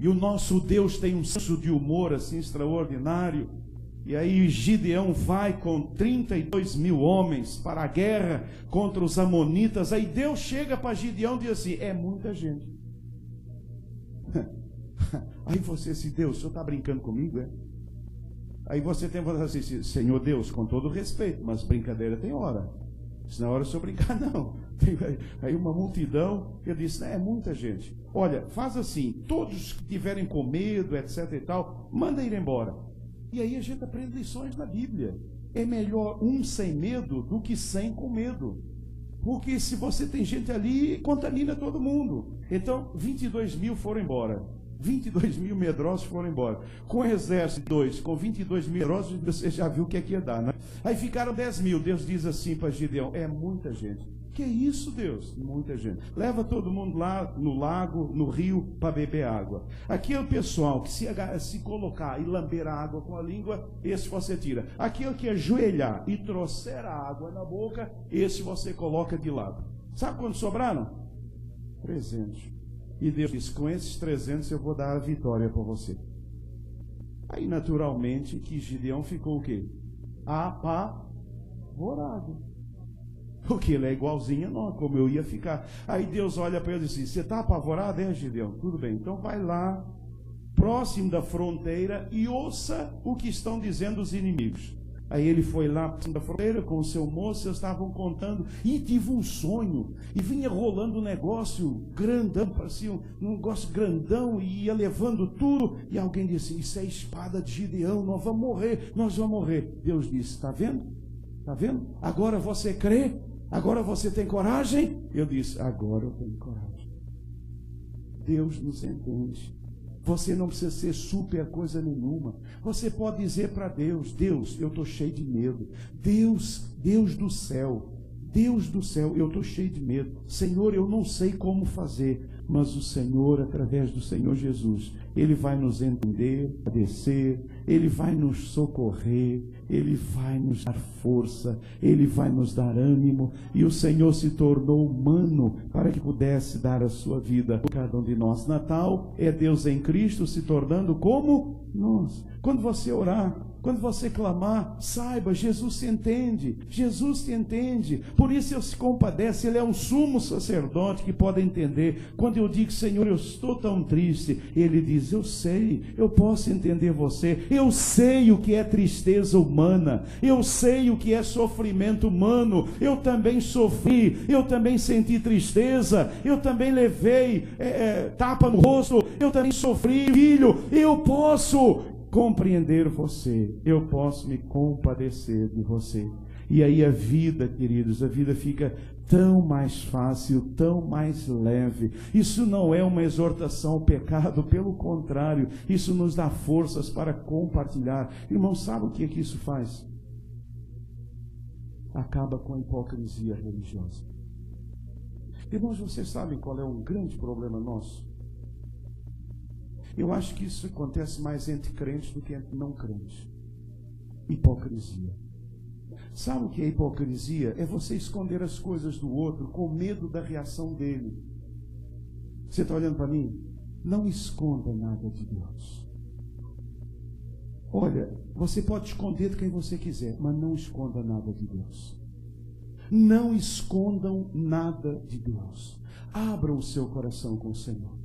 E o nosso Deus tem um senso de humor assim extraordinário. E aí Gideão vai com 32 mil homens para a guerra contra os amonitas. Aí Deus chega para Gideão e diz assim: é muita gente. Aí você diz: Deus, o senhor está brincando comigo, é? Aí você tem que falar assim: Senhor Deus, com todo respeito, mas brincadeira tem hora. Isso não é hora de eu brincar, não. Aí uma multidão, eu disse: é muita gente. Olha, faz assim, todos que tiverem com medo, etc e tal, manda ir embora. E aí a gente aprende lições na Bíblia. É melhor um sem medo do que 100 com medo. Porque se você tem gente ali, contamina todo mundo. Então, 22 mil foram embora. 22 mil medrosos foram embora. Com o exército 2, com 22 mil medrosos, você já viu o que é que ia dar, né? Aí ficaram 10 mil. Deus diz assim para Gideão: é muita gente. Que isso, Deus? Muita gente. Leva todo mundo lá no lago, no rio, para beber água. Aquele pessoal que se colocar e lamber a água com a língua, esse você tira. Aquele que ajoelhar e trouxer a água na boca, esse você coloca de lado. Sabe quantos sobraram? 300. E Deus disse: com esses 300 eu vou dar a vitória para você. Aí naturalmente que Gideão ficou o quê? Apavorado. Porque ele é igualzinho a nós, como eu ia ficar. Aí Deus olha para ele e diz assim: você está apavorado, é, Gideão? Tudo bem, então vai lá, próximo da fronteira, e ouça o que estão dizendo os inimigos. Aí ele foi lá da fronteira com o seu moço, eles estavam contando, e tive um sonho, e vinha rolando um negócio grandão, parecia um negócio grandão, e ia levando tudo, e alguém disse: isso é a espada de Gideão, nós vamos morrer. Deus disse: está vendo? Está vendo? Agora você crê? Agora você tem coragem? Eu disse: agora eu tenho coragem. Deus nos entende. Você não precisa ser super coisa nenhuma. Você pode dizer para Deus: Deus, eu estou cheio de medo. Deus do céu, eu estou cheio de medo. Senhor, eu não sei como fazer, mas o Senhor, através do Senhor Jesus, Ele vai nos entender, descer, Ele vai nos socorrer, Ele vai nos dar força, Ele vai nos dar ânimo, e o Senhor se tornou humano para que pudesse dar a sua vida a cada um de nós. Natal é Deus em Cristo se tornando como nós. Quando você orar, quando você clamar, saiba, Jesus te entende, por isso Ele se compadece. Ele é um sumo sacerdote que pode entender. Quando eu digo: Senhor, eu estou tão triste, Ele diz: eu sei, eu posso entender você, eu sei o que é tristeza humana, eu sei o que é sofrimento humano, eu também sofri, eu também senti tristeza, eu também levei tapa no rosto, eu também sofri, filho, eu posso compreender você, eu posso me compadecer de você. E aí a vida, queridos, a vida fica tão mais fácil, tão mais leve. Isso não é uma exortação ao pecado, pelo contrário, isso nos dá forças para compartilhar. Irmão, sabe o que isso faz? Acaba com a hipocrisia religiosa. Irmãos, vocês sabem qual é um grande problema nosso? Eu acho que isso acontece mais entre crentes do que entre não crentes. Hipocrisia. Sabe o que é hipocrisia? É você esconder as coisas do outro com medo da reação dele. Você está olhando para mim? Não esconda nada de Deus. Olha, você pode esconder de quem você quiser, mas não esconda nada de Deus. Não escondam nada de Deus. Abram o seu coração com o Senhor.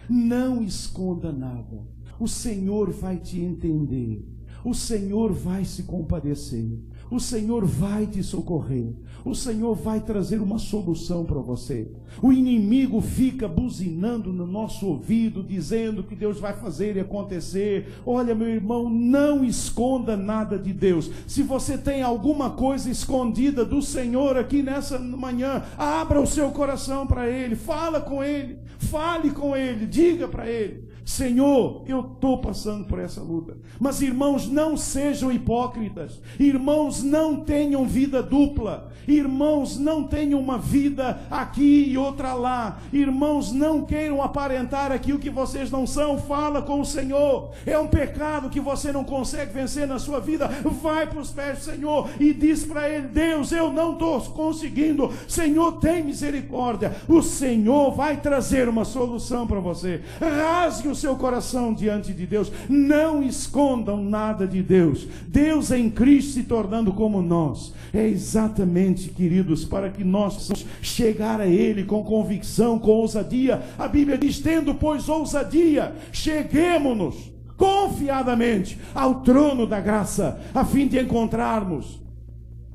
Não esconda nada. O Senhor vai te entender. O Senhor vai se compadecer. O Senhor vai te socorrer. O Senhor vai trazer uma solução para você. O inimigo fica buzinando no nosso ouvido, dizendo que Deus vai fazer e acontecer. Olha, meu irmão, não esconda nada de Deus. Se você tem alguma coisa escondida do Senhor aqui nessa manhã, abra o seu coração para Ele, fala com Ele, fale com Ele, diga para Ele: Senhor, eu estou passando por essa luta. Mas, irmãos, não sejam hipócritas. Irmãos, não tenham vida dupla. Irmãos, não tenham uma vida aqui e outra lá. Irmãos, não queiram aparentar aquilo que vocês não são. Fala com o Senhor. É um pecado que você não consegue vencer na sua vida. Vai para os pés do Senhor e diz para Ele: Deus, eu não estou conseguindo. Senhor, tem misericórdia. O Senhor vai trazer uma solução para você. Rasgue o seu coração diante de Deus. Não escondam nada de Deus. Deus em Cristo se tornando como nós. É exatamente, queridos, para que nós possamos chegar a Ele com convicção, com ousadia. A Bíblia diz: tendo, pois, ousadia, cheguemo-nos confiadamente ao trono da graça, a fim de encontrarmos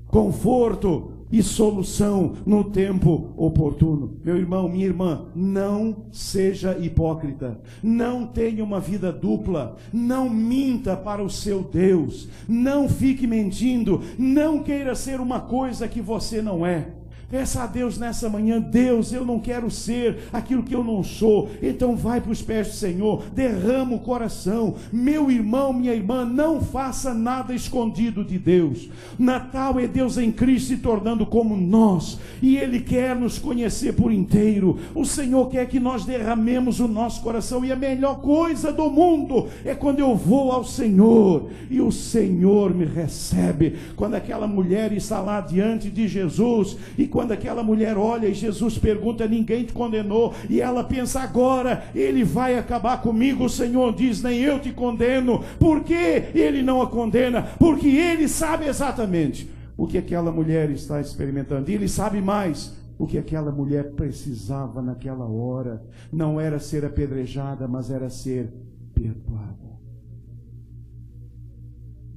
conforto e solução no tempo oportuno. Meu irmão, minha irmã, não seja hipócrita, não tenha uma vida dupla, não minta para o seu Deus, não fique mentindo, não queira ser uma coisa que você não é. Peça a Deus nessa manhã: Deus, eu não quero ser aquilo que eu não sou. Então vai para os pés do Senhor, derrama o coração. Meu irmão, minha irmã, não faça nada escondido de Deus. Natal é Deus em Cristo se tornando como nós, e Ele quer nos conhecer por inteiro. O Senhor quer que nós derramemos o nosso coração, e a melhor coisa do mundo é quando eu vou ao Senhor e o Senhor me recebe. Quando aquela mulher está lá diante de Jesus, e quando aquela mulher olha e Jesus pergunta: ninguém te condenou? E ela pensa: agora ele vai acabar comigo. O Senhor diz: nem eu te condeno. Por que ele não a condena? Porque ele sabe exatamente o que aquela mulher está experimentando. E ele sabe mais: o que aquela mulher precisava naquela hora não era ser apedrejada, mas era ser perdoada.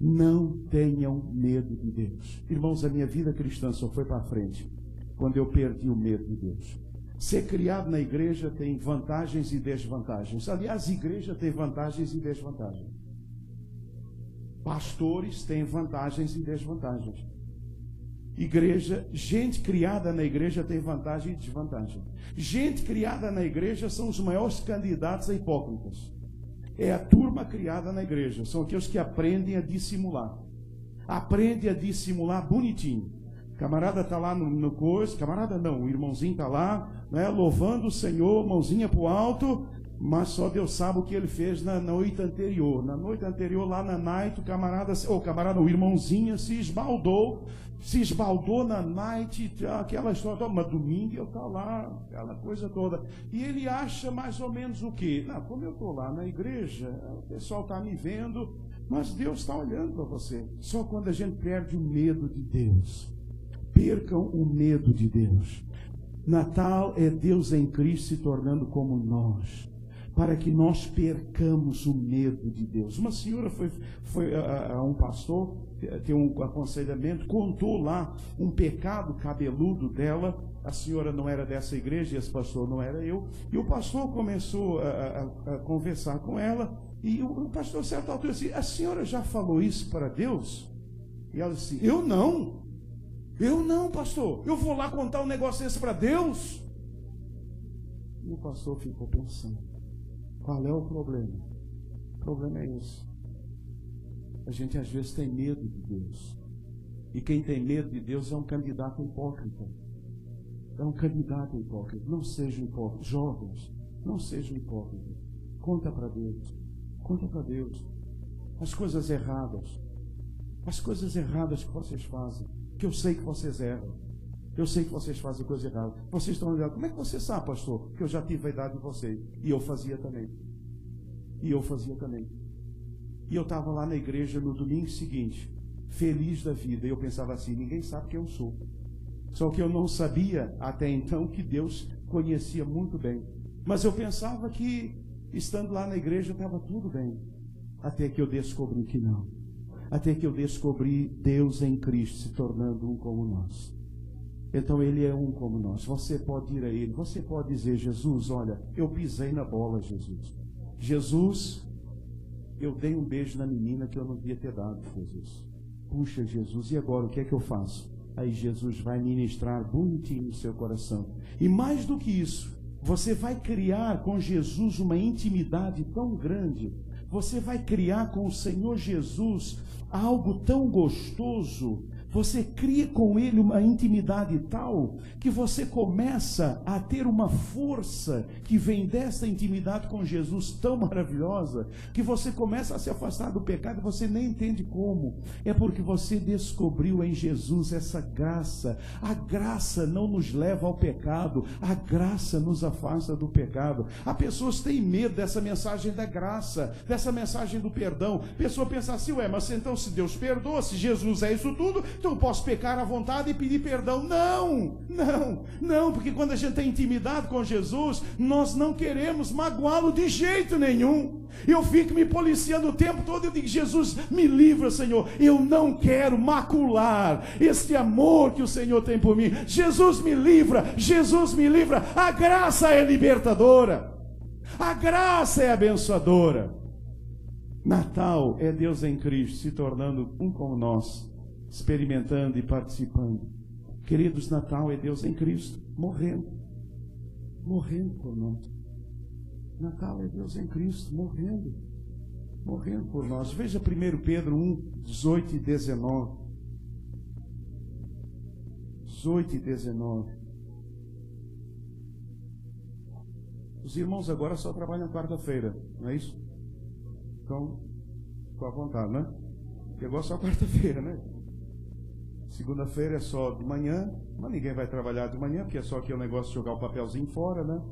Não tenham medo de Deus. Irmãos, a minha vida cristã só foi para frente quando eu perdi o medo de Deus. Ser criado na igreja tem vantagens e desvantagens. Aliás, a igreja tem vantagens e desvantagens. Pastores têm vantagens e desvantagens. Igreja, gente criada na igreja tem vantagem e desvantagem. Gente criada na igreja são os maiores candidatos a hipócritas. É a turma criada na igreja. São aqueles que aprendem a dissimular. Aprendem a dissimular bonitinho. Camarada está lá no curso, camarada não, o irmãozinho está lá, né, louvando o Senhor, mãozinha para o alto, mas só Deus sabe o que ele fez na noite anterior. Na noite anterior, lá na night, o irmãozinho se esbaldou na night, aquela história toda, mas domingo eu estou lá, aquela coisa toda. E ele acha mais ou menos o quê? Não, como eu estou lá na igreja, o pessoal está me vendo, mas Deus está olhando para você. Só quando a gente perde o medo de Deus. Percam o medo de Deus. Natal é Deus em Cristo se tornando como nós, para que nós percamos o medo de Deus. Uma senhora foi a um pastor, tem um aconselhamento, contou lá um pecado cabeludo dela. A senhora não era dessa igreja, esse pastor não era eu, e o pastor começou a conversar com ela, e o pastor, a certa altura, disse: a senhora já falou isso para Deus? E ela disse: eu não, pastor, eu vou lá contar um negócio desse para Deus? E o pastor ficou pensando: qual é o problema? O problema é esse: a gente às vezes tem medo de Deus, e quem tem medo de Deus é um candidato hipócrita. É um candidato hipócrita. Não sejam hipócritas, jovens, não sejam hipócritas. Conta para Deus, conta para Deus as coisas erradas que vocês fazem, que eu sei que vocês erram, eu sei que vocês fazem coisas erradas. Vocês estão olhando: como é que você sabe, pastor? Que eu já tive a idade de vocês, e eu fazia também, e eu estava lá na igreja no domingo seguinte, feliz da vida, e eu pensava assim: ninguém sabe quem eu sou. Só que eu não sabia até então que Deus conhecia muito bem, mas eu pensava que estando lá na igreja estava tudo bem, até que eu descobri que não. até que eu descobri Deus em Cristo se tornando um como nós. Então Ele é um como nós. Você pode ir a Ele, você pode dizer: Jesus, olha, eu pisei na bola, Jesus. Jesus, eu dei um beijo na menina que eu não devia ter dado, Jesus. Puxa, Jesus, e agora o que é que eu faço? Aí Jesus vai ministrar bonitinho no seu coração. E mais do que isso, você vai criar com Jesus uma intimidade tão grande. Você vai criar com o Senhor Jesus algo tão gostoso. Você cria com Ele uma intimidade tal que você começa a ter uma força que vem dessa intimidade com Jesus tão maravilhosa, que você começa a se afastar do pecado e você nem entende como. É porque você descobriu em Jesus essa graça. A graça não nos leva ao pecado, a graça nos afasta do pecado. Há pessoas que têm medo dessa mensagem da graça, dessa mensagem do perdão. A pessoa pensa assim: ué, mas então se Deus perdoa, se Jesus é isso tudo, então eu posso pecar à vontade e pedir perdão. Não, porque quando a gente tem intimidade com Jesus, nós não queremos magoá-lo de jeito nenhum. Eu fico me policiando o tempo todo, eu digo: Jesus, me livra, Senhor, eu não quero macular este amor que o Senhor tem por mim. Jesus me livra, a graça é libertadora, a graça é abençoadora. Natal é Deus em Cristo se tornando um como nós, experimentando e participando. Queridos, Natal é Deus em Cristo morrendo por nós. Natal é Deus em Cristo morrendo por nós. Veja 1 Pedro 1, 18 e 19. 18 e 19. Os irmãos agora só trabalham quarta-feira, não é isso? Então, com a vontade, né? Porque agora é só quarta-feira, né? Segunda-feira é só de manhã, mas ninguém vai trabalhar de manhã, porque é só aquele negócio de jogar o papelzinho fora, né?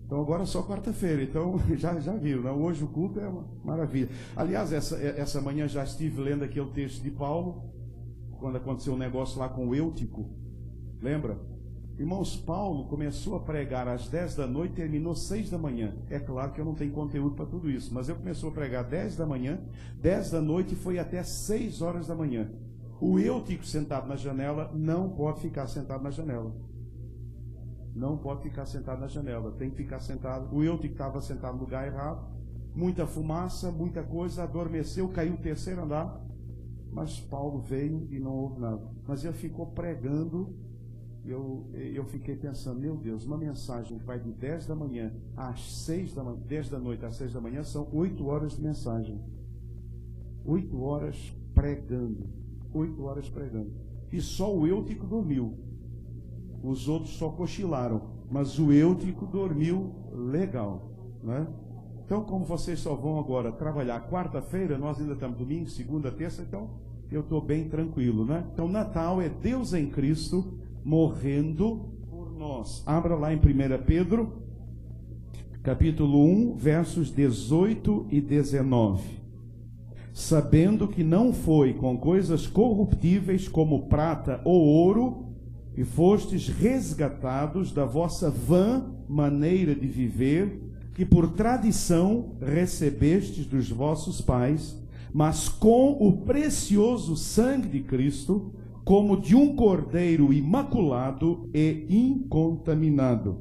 Então agora é só quarta-feira, então já viram, né? Hoje o culto é uma maravilha. Aliás, essa manhã já estive lendo aquele texto de Paulo, quando aconteceu um negócio lá com o Eutico, lembra? Irmãos, Paulo começou a pregar às 10 da noite e terminou 6 da manhã. É claro que eu não tenho conteúdo para tudo isso, mas eu comecei a pregar 10 da manhã, 10 da noite e foi até 6 horas da manhã. O Eutico sentado na janela não pode ficar sentado na janela. Não pode ficar sentado na janela, tem que ficar sentado. O Eutico estava sentado no lugar errado, muita fumaça, muita coisa, adormeceu, caiu o terceiro andar. Mas Paulo veio e não houve nada. Mas ele ficou pregando. Eu fiquei pensando: meu Deus, uma mensagem que vai de 10 da manhã às 6 da manhã, 10 da noite às 6 da manhã, são 8 horas de mensagem. 8 horas pregando. 8 horas pregando. E só o Eutico dormiu. Os outros só cochilaram. Mas o Eutico dormiu legal, né? Então, como vocês só vão agora trabalhar quarta-feira, nós ainda estamos domingo, segunda, terça, então eu estou bem tranquilo, né? Então, Natal é Deus em Cristo morrendo por nós. Abra lá em 1 Pedro, capítulo 1, versos 18 e 19. Sabendo que não foi com coisas corruptíveis como prata ou ouro, e fostes resgatados da vossa vã maneira de viver, que por tradição recebestes dos vossos pais, mas com o precioso sangue de Cristo, como de um cordeiro imaculado e incontaminado.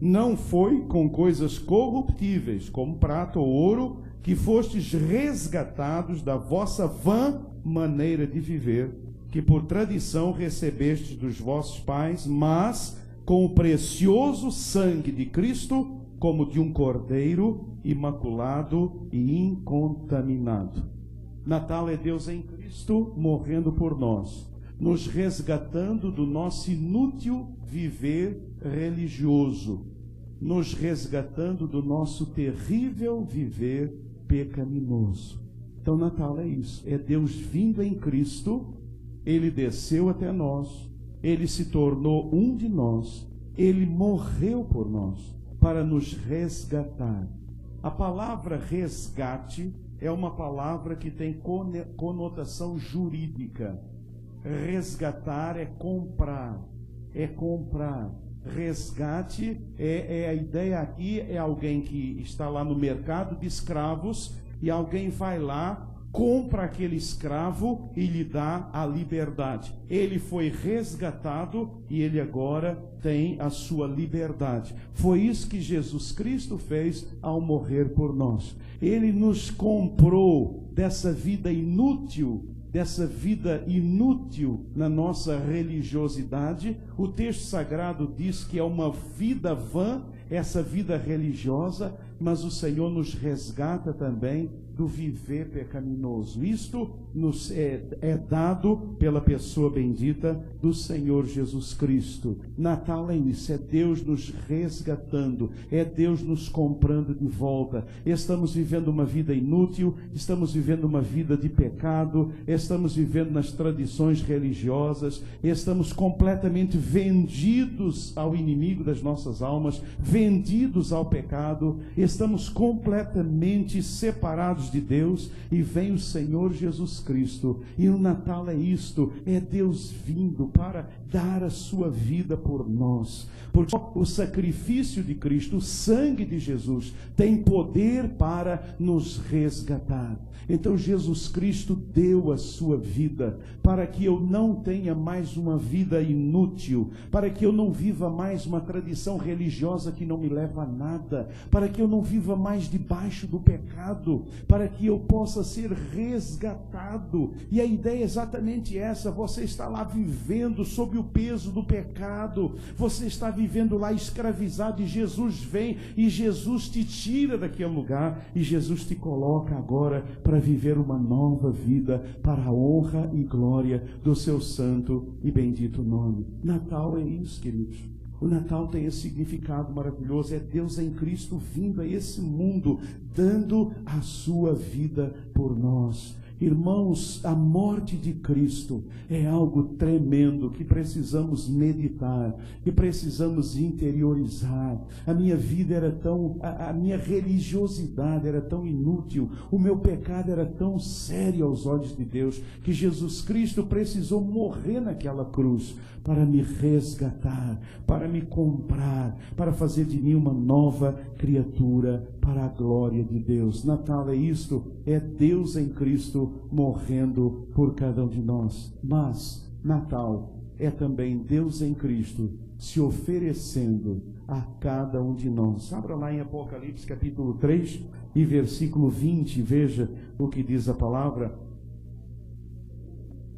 Não foi com coisas corruptíveis, como prata ou ouro, que fostes resgatados da vossa vã maneira de viver, que por tradição recebestes dos vossos pais, mas com o precioso sangue de Cristo, como de um cordeiro imaculado e incontaminado. Natal é Deus em Cristo morrendo por nós, nos resgatando do nosso inútil viver religioso, nos resgatando do nosso terrível viver pecaminoso. Então Natal é isso, é Deus vindo em Cristo. Ele desceu até nós, Ele se tornou um de nós, Ele morreu por nós para nos resgatar. A palavra resgate é uma palavra que tem conotação jurídica. Resgatar é comprar, Resgate a ideia aqui é alguém que está lá no mercado de escravos e alguém vai lá compra aquele escravo e lhe dá a liberdade. Ele foi resgatado e ele agora tem a sua liberdade. Foi isso que Jesus Cristo fez ao morrer por nós. Ele nos comprou dessa vida inútil na nossa religiosidade. O texto sagrado diz que é uma vida vã, essa vida religiosa, mas o Senhor nos resgata também do viver pecaminoso. Isto nos é dado pela pessoa bendita do Senhor Jesus Cristo. Natal é isso, é Deus nos resgatando, é Deus nos comprando de volta. Estamos vivendo uma vida inútil, estamos vivendo uma vida de pecado, estamos vivendo nas tradições religiosas, estamos completamente vendidos ao inimigo das nossas almas, vendidos ao pecado, estamos completamente separados de Deus, e vem o Senhor Jesus Cristo, e o Natal é isto, é Deus vindo para dar a sua vida por nós, porque o sacrifício de Cristo, o sangue de Jesus, tem poder para nos resgatar. Então Jesus Cristo deu a sua vida para que eu não tenha mais uma vida inútil, para que eu não viva mais uma tradição religiosa que não me leva a nada, para que eu não viva mais debaixo do pecado, para que eu possa ser resgatado. E a ideia é exatamente essa: você está lá vivendo sob o peso do pecado, você está vivendo lá escravizado, e Jesus vem e Jesus te tira daquele lugar, e Jesus te coloca agora para viver uma nova vida, para a honra e glória do seu santo e bendito nome. Natal é isso, queridos. O Natal tem esse significado maravilhoso, é Deus em Cristo vindo a esse mundo, dando a sua vida por nós. Irmãos, a morte de Cristo é algo tremendo que precisamos meditar, que precisamos interiorizar. A minha vida era a minha religiosidade era tão inútil, o meu pecado era tão sério aos olhos de Deus, que Jesus Cristo precisou morrer naquela cruz para me resgatar, para me comprar, para fazer de mim uma nova criatura para a glória de Deus. Natal é isto, é Deus em Cristo morrendo por cada um de nós. Mas Natal é também Deus em Cristo se oferecendo a cada um de nós. Abra lá em Apocalipse capítulo 3 e versículo 20, veja o que diz a palavra.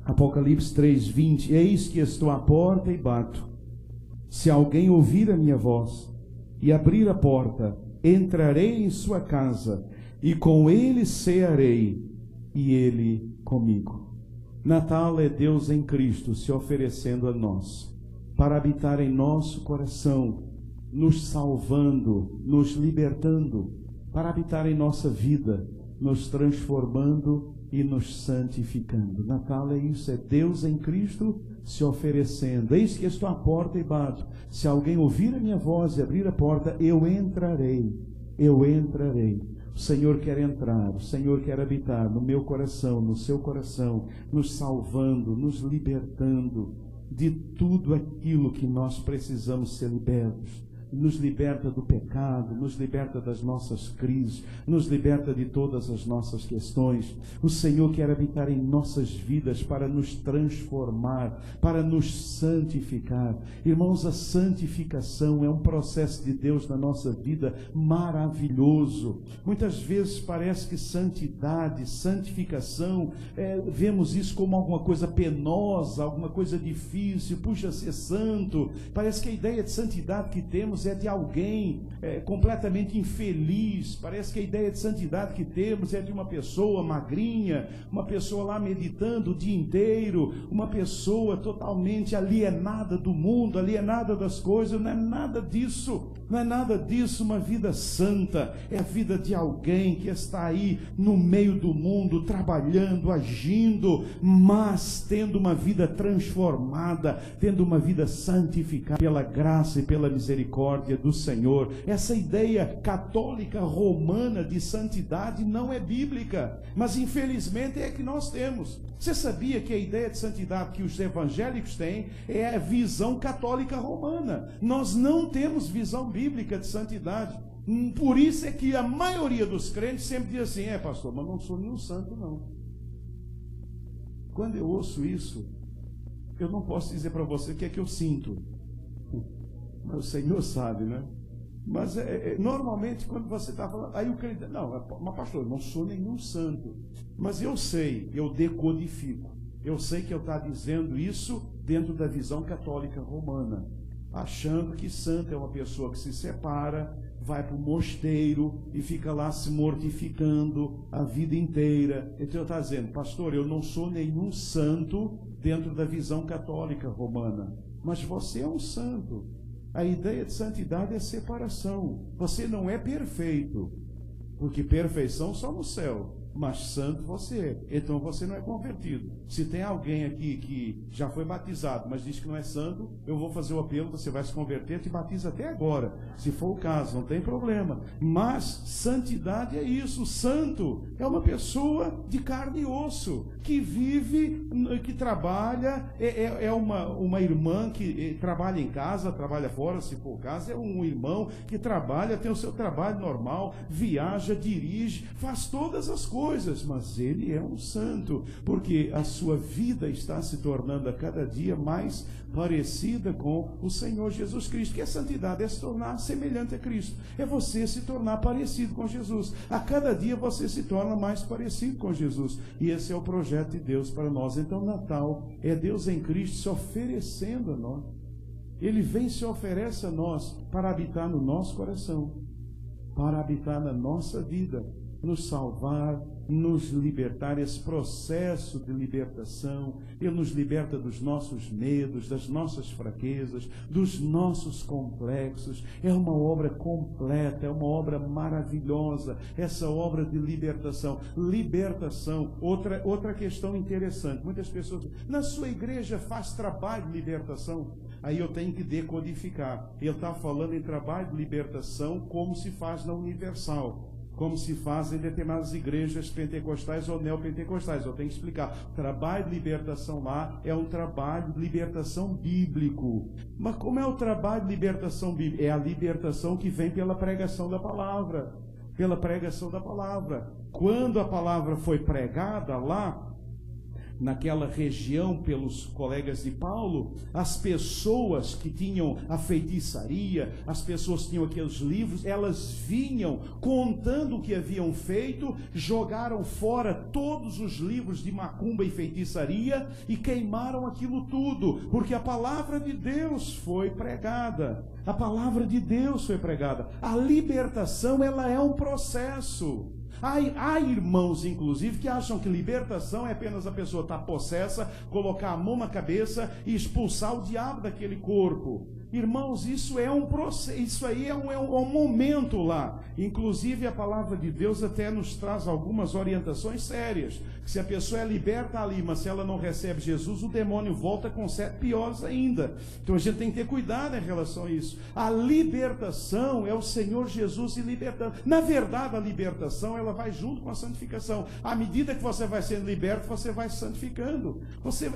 Apocalipse 3, 20. Eis que estou à porta e bato. Se alguém ouvir a minha voz e abrir a porta, entrarei em sua casa, e com ele cearei, e ele comigo. Natal é Deus em Cristo se oferecendo a nós, para habitar em nosso coração, nos salvando, nos libertando, para habitar em nossa vida, nos transformando e nos santificando. Natal é isso, é Deus em Cristo se oferecendo. Eis que estou à porta e bato. Se alguém ouvir a minha voz e abrir a porta, eu entrarei. Eu entrarei. O Senhor quer entrar, o Senhor quer habitar no meu coração, no seu coração, nos salvando, nos libertando de tudo aquilo que nós precisamos ser libertos. Nos liberta do pecado, nos liberta das nossas crises, nos liberta de todas as nossas questões. O Senhor quer habitar em nossas vidas para nos transformar, para nos santificar. Irmãos, a santificação é um processo de Deus na nossa vida maravilhoso. Muitas vezes parece que santidade, santificação, vemos isso como alguma coisa penosa, alguma coisa difícil. Puxa, ser santo. Parece que a ideia de santidade que temos é de alguém completamente infeliz. Parece que a ideia de santidade que temos é de uma pessoa magrinha, uma pessoa lá meditando o dia inteiro, uma pessoa totalmente alienada do mundo, alienada das coisas. Não é nada disso, não é nada disso. Uma vida santa é a vida de alguém que está aí no meio do mundo, trabalhando, agindo, mas tendo uma vida transformada, tendo uma vida santificada pela graça e pela misericórdia do Senhor. Essa ideia católica romana de santidade não é bíblica, mas infelizmente é que nós temos. Você sabia que a ideia de santidade que os evangélicos têm é a visão católica romana? Nós não temos visão bíblica de santidade. Por isso é que a maioria dos crentes sempre diz assim: pastor, mas não sou nenhum santo não. Quando eu ouço isso, eu não posso dizer para você o que é que eu sinto. Mas o Senhor sabe, né? Mas normalmente quando você está falando, aí o crente, não, mas pastor, eu não sou nenhum santo. Mas eu sei, eu decodifico. Eu sei que eu estou dizendo isso dentro da visão católica romana, achando que santo é uma pessoa que se separa, vai para o mosteiro e fica lá se mortificando a vida inteira. Então eu estou dizendo, pastor, eu não sou nenhum santo dentro da visão católica romana, mas você é um santo. A ideia de santidade é separação. Você não é perfeito, porque perfeição só no céu, mas santo você é. Então você não é convertido. Se tem alguém aqui que já foi batizado, mas diz que não é santo, eu vou fazer o apelo, você vai se converter, te batiza até agora, se for o caso, não tem problema. Mas santidade é isso. Santo é uma pessoa de carne e osso, que vive, que trabalha, é uma irmã que trabalha em casa, trabalha fora, se for o caso, é um irmão que trabalha, tem o seu trabalho normal, viaja, dirige, faz todas as coisas, mas ele é um santo, porque a sua vida está se tornando a cada dia mais parecida com o Senhor Jesus Cristo. Que a santidade é se tornar semelhante a Cristo, é você se tornar parecido com Jesus. A cada dia você se torna mais parecido com Jesus, e esse é o projeto de Deus para nós. Então Natal é Deus em Cristo se oferecendo a nós. Ele vem e se oferece a nós para habitar no nosso coração, para habitar na nossa vida, nos salvar, nos libertar. Esse processo de libertação, Ele nos liberta dos nossos medos, das nossas fraquezas, dos nossos complexos. É uma obra completa, é uma obra maravilhosa, essa obra de libertação. Libertação, outra questão interessante. Muitas pessoas dizem, na sua igreja faz trabalho de libertação? Aí eu tenho que decodificar. Ele está falando em trabalho de libertação como se faz na Universal, como se faz em determinadas igrejas pentecostais ou neopentecostais. Eu tenho que explicar. O trabalho de libertação lá é um trabalho de libertação bíblico. Mas como é o trabalho de libertação bíblica? É a libertação que vem pela pregação da palavra. Pela pregação da palavra. Quando a palavra foi pregada lá, naquela região, pelos colegas de Paulo, as pessoas que tinham a feitiçaria, as pessoas que tinham aqueles livros, elas vinham contando o que haviam feito, jogaram fora todos os livros de macumba e feitiçaria e queimaram aquilo tudo, porque a palavra de Deus foi pregada. A palavra de Deus foi pregada. A libertação, ela é um processo. Há irmãos, inclusive, que acham que libertação é apenas a pessoa estar possessa, colocar a mão na cabeça e expulsar o diabo daquele corpo. Irmãos, isso é um processo, isso aí é um momento lá. Inclusive a palavra de Deus até nos traz algumas orientações sérias. Que se a pessoa é liberta ali, mas se ela não recebe Jesus, o demônio volta com 7 piores ainda. Então a gente tem que ter cuidado em relação a isso. A libertação é o Senhor Jesus se libertando. Na verdade, a libertação, ela vai junto com a santificação. À medida que você vai sendo liberto, você vai se santificando.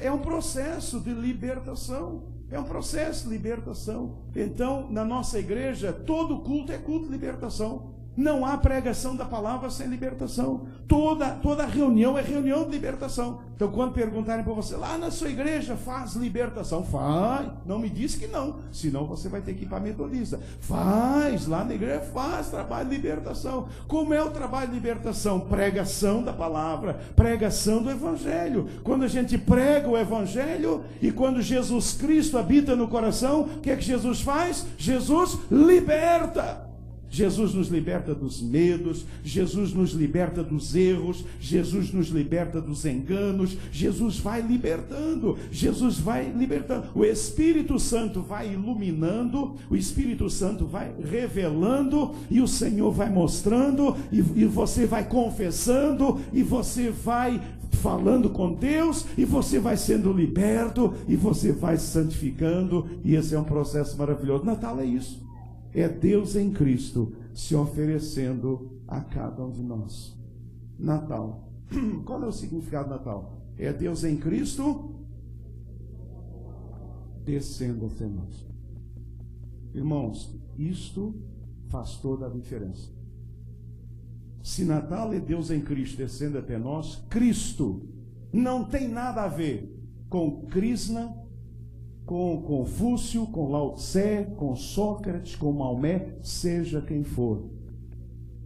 É um processo de libertação. É um processo de libertação. Então, na nossa igreja, todo culto é culto de libertação. Não há pregação da palavra sem libertação. Toda reunião é reunião de libertação. Então, quando perguntarem para você, lá na sua igreja faz libertação? Faz. Não me diz que não, senão você vai ter que ir para a metodista. Faz, lá na igreja faz trabalho de libertação. Como é o trabalho de libertação? Pregação da palavra, pregação do evangelho. Quando a gente prega o evangelho e quando Jesus Cristo habita no coração, o que é que Jesus faz? Jesus liberta. Jesus nos liberta dos medos, Jesus nos liberta dos erros, Jesus nos liberta dos enganos, Jesus vai libertando, o Espírito Santo vai iluminando, o Espírito Santo vai revelando, e o Senhor vai mostrando, e você vai confessando, e você vai falando com Deus, e você vai sendo liberto, e você vai se santificando, e esse é um processo maravilhoso. Natal é isso. É Deus em Cristo se oferecendo a cada um de nós. Natal. Qual é o significado de Natal? É Deus em Cristo descendo até nós. Irmãos, isto faz toda a diferença. Se Natal é Deus em Cristo descendo até nós, Cristo Não tem nada a ver com Krishna, com Confúcio, com Lao Tse, com Sócrates, com Maomé, seja quem for.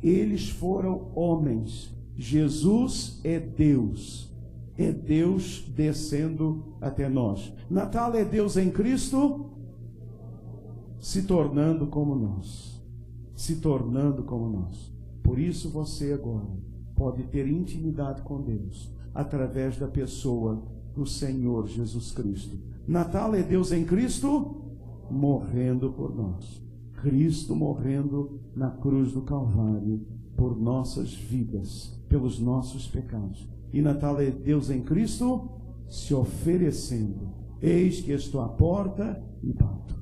Eles foram homens. Jesus é Deus. É Deus descendo até nós. Natal é Deus em Cristo se tornando como nós. Se tornando como nós. Por isso você agora pode ter intimidade com Deus através da pessoa do Senhor Jesus Cristo. Natal é Deus em Cristo morrendo por nós. Cristo morrendo na cruz do Calvário por nossas vidas, pelos nossos pecados. E Natal é Deus em Cristo se oferecendo. Eis que estou à porta e bato.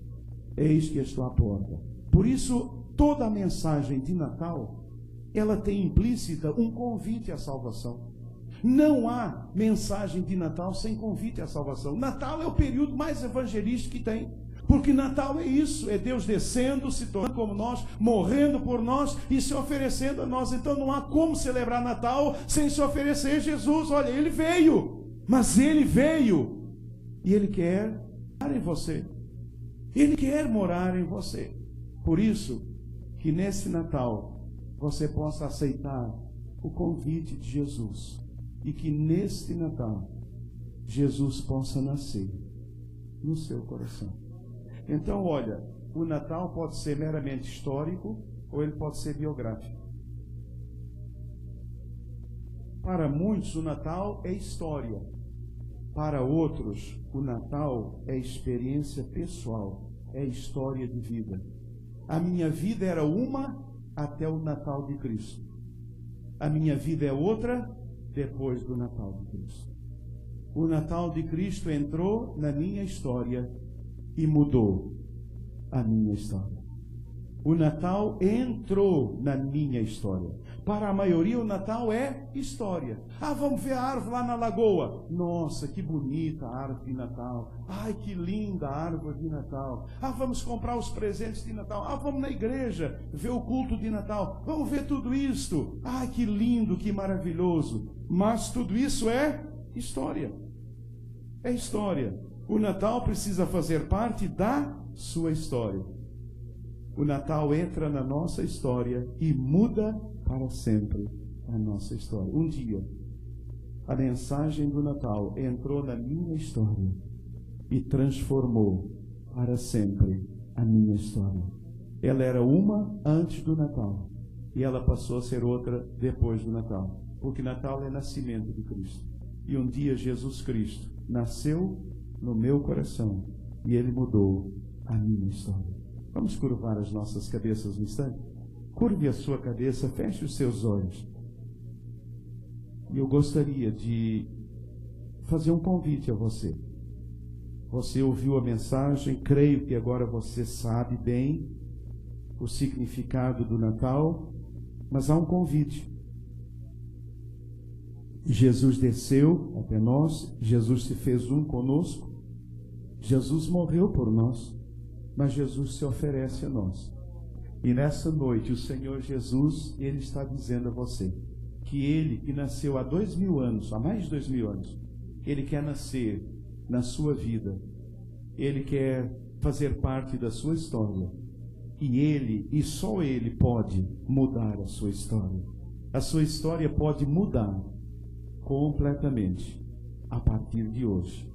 Eis que estou à porta. Por isso, toda a mensagem de Natal, ela tem implícita um convite à salvação. Não há mensagem de Natal sem convite à salvação. Natal é o período mais evangelístico que tem. Porque Natal é isso, é Deus descendo, se tornando como nós, morrendo por nós e se oferecendo a nós. Então não há como celebrar Natal sem se oferecer Jesus. Olha, Ele veio, mas Ele veio e Ele quer morar em você. Ele quer morar em você. Por isso que nesse Natal você possa aceitar o convite de Jesus e que neste Natal Jesus possa nascer no seu coração. Então, olha, o Natal pode ser meramente histórico ou ele pode ser biográfico. Para muitos, o Natal é história. Para outros, o Natal é experiência pessoal, é história de vida. A minha vida era uma até o Natal de Cristo. A minha vida é outra depois do Natal de Cristo. O Natal de Cristo entrou na minha história e mudou a minha história. O Natal entrou na minha história. Para a maioria, o Natal é história. Ah, vamos ver a árvore lá na lagoa. Nossa, que bonita a árvore de Natal. Ai, que linda a árvore de Natal. Ah, vamos comprar os presentes de Natal. Ah, vamos na igreja ver o culto de Natal. Vamos ver tudo isto. Ai, que lindo, que maravilhoso. Mas tudo isso é história. É história. O Natal precisa fazer parte da sua história. O Natal entra na nossa história e muda para sempre a nossa história. Um dia, a mensagem do Natal entrou na minha história e transformou para sempre a minha história. Ela era uma antes do Natal e ela passou a ser outra depois do Natal. Porque Natal é nascimento de Cristo. E um dia Jesus Cristo nasceu no meu coração e Ele mudou a minha história. Vamos curvar as nossas cabeças um instante? Curve a sua cabeça, feche os seus olhos. E eu gostaria de fazer um convite a você. Você ouviu a mensagem, creio que agora você sabe bem o significado do Natal, mas há um convite. Jesus desceu até nós, Jesus se fez um conosco, Jesus morreu por nós, mas Jesus se oferece a nós. E nessa noite o Senhor Jesus, Ele está dizendo a você que Ele que nasceu há 2000 anos, há mais de 2000 anos, Ele quer nascer na sua vida, Ele quer fazer parte da sua história, e Ele, e só Ele pode mudar a sua história. A sua história pode mudar completamente a partir de hoje,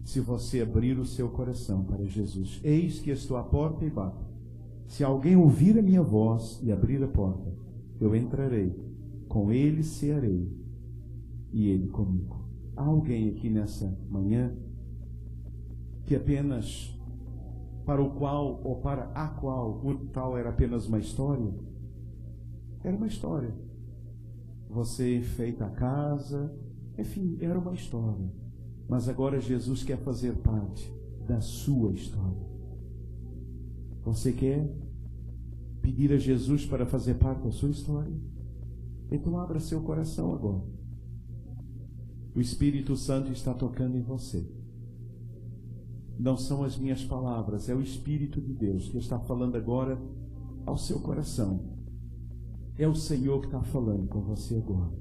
se você abrir o seu coração para Jesus. Eis que estou à porta e bato. Se alguém ouvir a minha voz e abrir a porta, eu entrarei, com ele cearei e ele comigo. Há alguém aqui nessa manhã que apenas para o qual ou para a qual o tal era apenas uma história? Era uma história. Você enfeita a casa, enfim, era uma história. Mas agora Jesus quer fazer parte da sua história. Você quer pedir a Jesus para fazer parte da sua história? Então abra seu coração agora. O Espírito Santo está tocando em você. Não são as minhas palavras, é o Espírito de Deus que está falando agora ao seu coração. É o Senhor que está falando com você agora.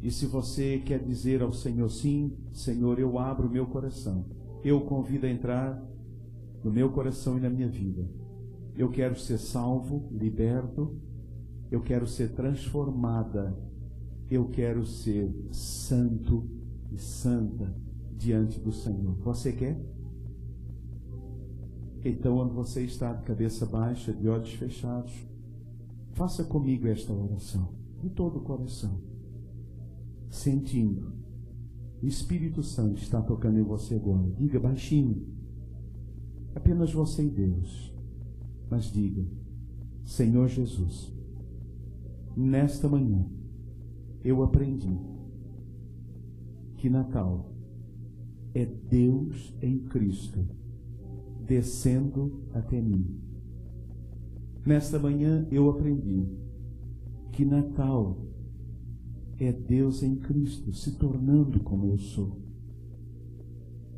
E se você quer dizer ao Senhor, sim, Senhor, eu abro o meu coração, eu o convido a entrar no meu coração e na minha vida. Eu quero ser salvo, liberto, eu quero ser transformada, eu quero ser santo e santa diante do Senhor. Você quer? Então, onde você está, de cabeça baixa, de olhos fechados, faça comigo esta oração, de todo o coração, sentindo. O Espírito Santo está tocando em você agora. Diga baixinho, apenas você e Deus, mas diga: Senhor Jesus, nesta manhã eu aprendi que Natal é Deus em Cristo descendo até mim. Nesta manhã eu aprendi que Natal é Deus em Cristo se tornando como eu sou.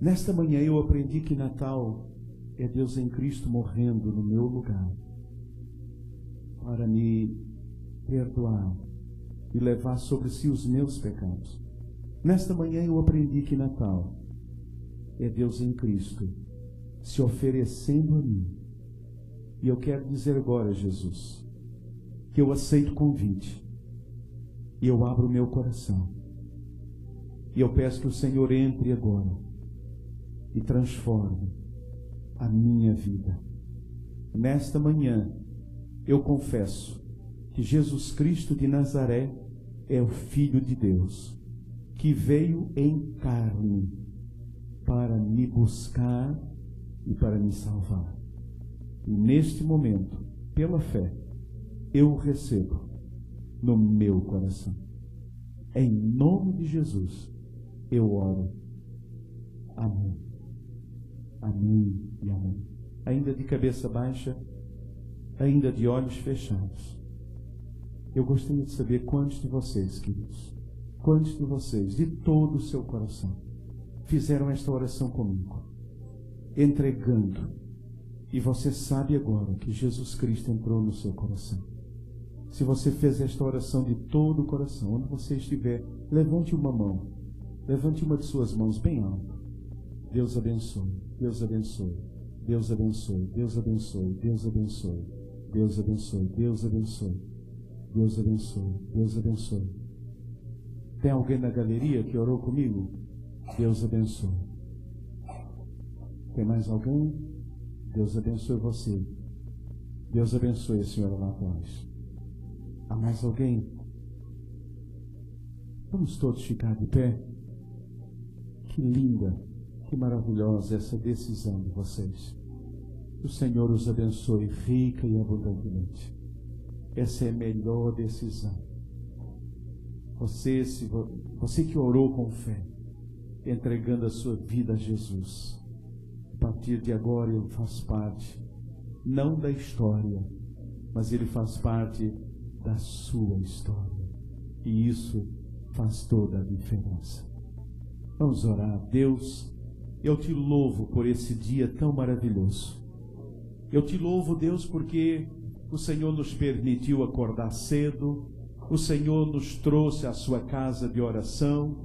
Nesta manhã eu aprendi que Natal é Deus em Cristo morrendo no meu lugar para me perdoar e levar sobre si os meus pecados. Nesta manhã eu aprendi que Natal é Deus em Cristo se oferecendo a mim. E eu quero dizer agora, Jesus, que eu aceito o convite e eu abro o meu coração e eu peço que o Senhor entre agora e transforme a minha vida. Nesta manhã eu confesso que Jesus Cristo de Nazaré é o Filho de Deus, que veio em carne para me buscar e para me salvar. E neste momento, pela fé, eu o recebo no meu coração. Em nome de Jesus, eu oro. Amém. Amém e amém. Ainda de cabeça baixa, ainda de olhos fechados. Eu gostaria de saber quantos de vocês, queridos, quantos de vocês, de todo o seu coração, fizeram esta oração comigo, entregando, e você sabe agora que Jesus Cristo entrou no seu coração. Se você fez esta oração de todo o coração, onde você estiver, levante uma mão, levante uma de suas mãos bem alto. Deus abençoe, Deus abençoe, Deus abençoe, Deus abençoe, Deus abençoe, Deus abençoe, Deus abençoe, Deus abençoe, Deus abençoe. Tem alguém na galeria que orou comigo? Deus abençoe. Tem mais alguém? Deus abençoe você. Deus abençoe a senhora lá atrás. Há mais alguém? Vamos todos ficar de pé. Que linda, que maravilhosa essa decisão de vocês. O Senhor os abençoe rica e abundantemente. Essa é a melhor decisão. Você que orou com fé, entregando a sua vida a Jesus, a partir de agora ele faz parte, não da história, mas ele faz parte da sua história. E isso faz toda a diferença. Vamos orar. Deus, eu te louvo por esse dia tão maravilhoso. Eu te louvo, Deus, porque o Senhor nos permitiu acordar cedo, o Senhor nos trouxe à sua casa de oração.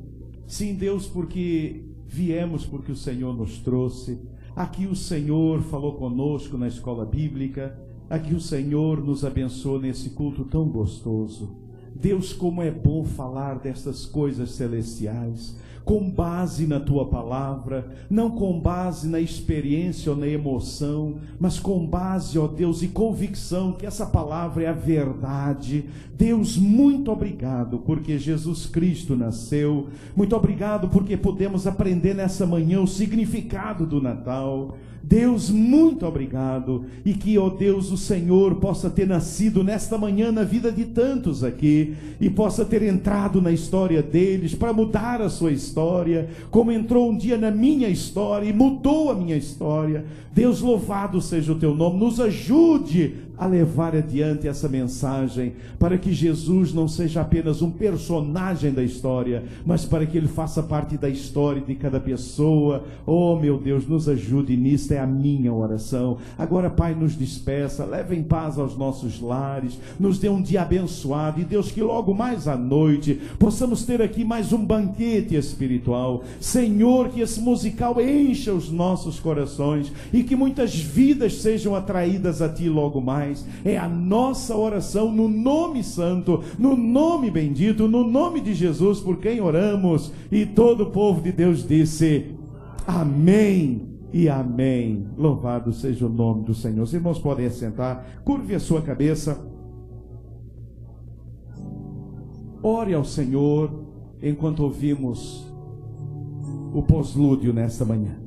Sim, Deus, porque viemos porque o Senhor nos trouxe. Aqui o Senhor falou conosco na escola bíblica. Aqui o Senhor nos abençoou nesse culto tão gostoso. Deus, como é bom falar destas coisas celestiais, com base na Tua palavra, não com base na experiência ou na emoção, mas com base, ó Deus, e convicção que essa palavra é a verdade. Deus, muito obrigado porque Jesus Cristo nasceu. Muito obrigado porque podemos aprender nessa manhã o significado do Natal. Deus, muito obrigado, e que, ó Deus, o Senhor possa ter nascido nesta manhã na vida de tantos aqui, e possa ter entrado na história deles, para mudar a sua história, como entrou um dia na minha história, e mudou a minha história. Deus, louvado seja o Teu nome, nos ajude a levar adiante essa mensagem, para que Jesus não seja apenas um personagem da história, mas para que Ele faça parte da história de cada pessoa. Oh, meu Deus, nos ajude nisto, é a minha oração. Agora, Pai, nos despeça, leve em paz aos nossos lares, nos dê um dia abençoado, e Deus, que logo mais à noite possamos ter aqui mais um banquete espiritual. Senhor, que esse musical encha os nossos corações, e que muitas vidas sejam atraídas a Ti logo mais. É a nossa oração no nome santo, no nome bendito, no nome de Jesus, por quem oramos, e todo o povo de Deus disse amém e amém. Louvado seja o nome do Senhor. Os irmãos podem assentar, curve a sua cabeça, ore ao Senhor enquanto ouvimos o pós-lúdio nesta manhã.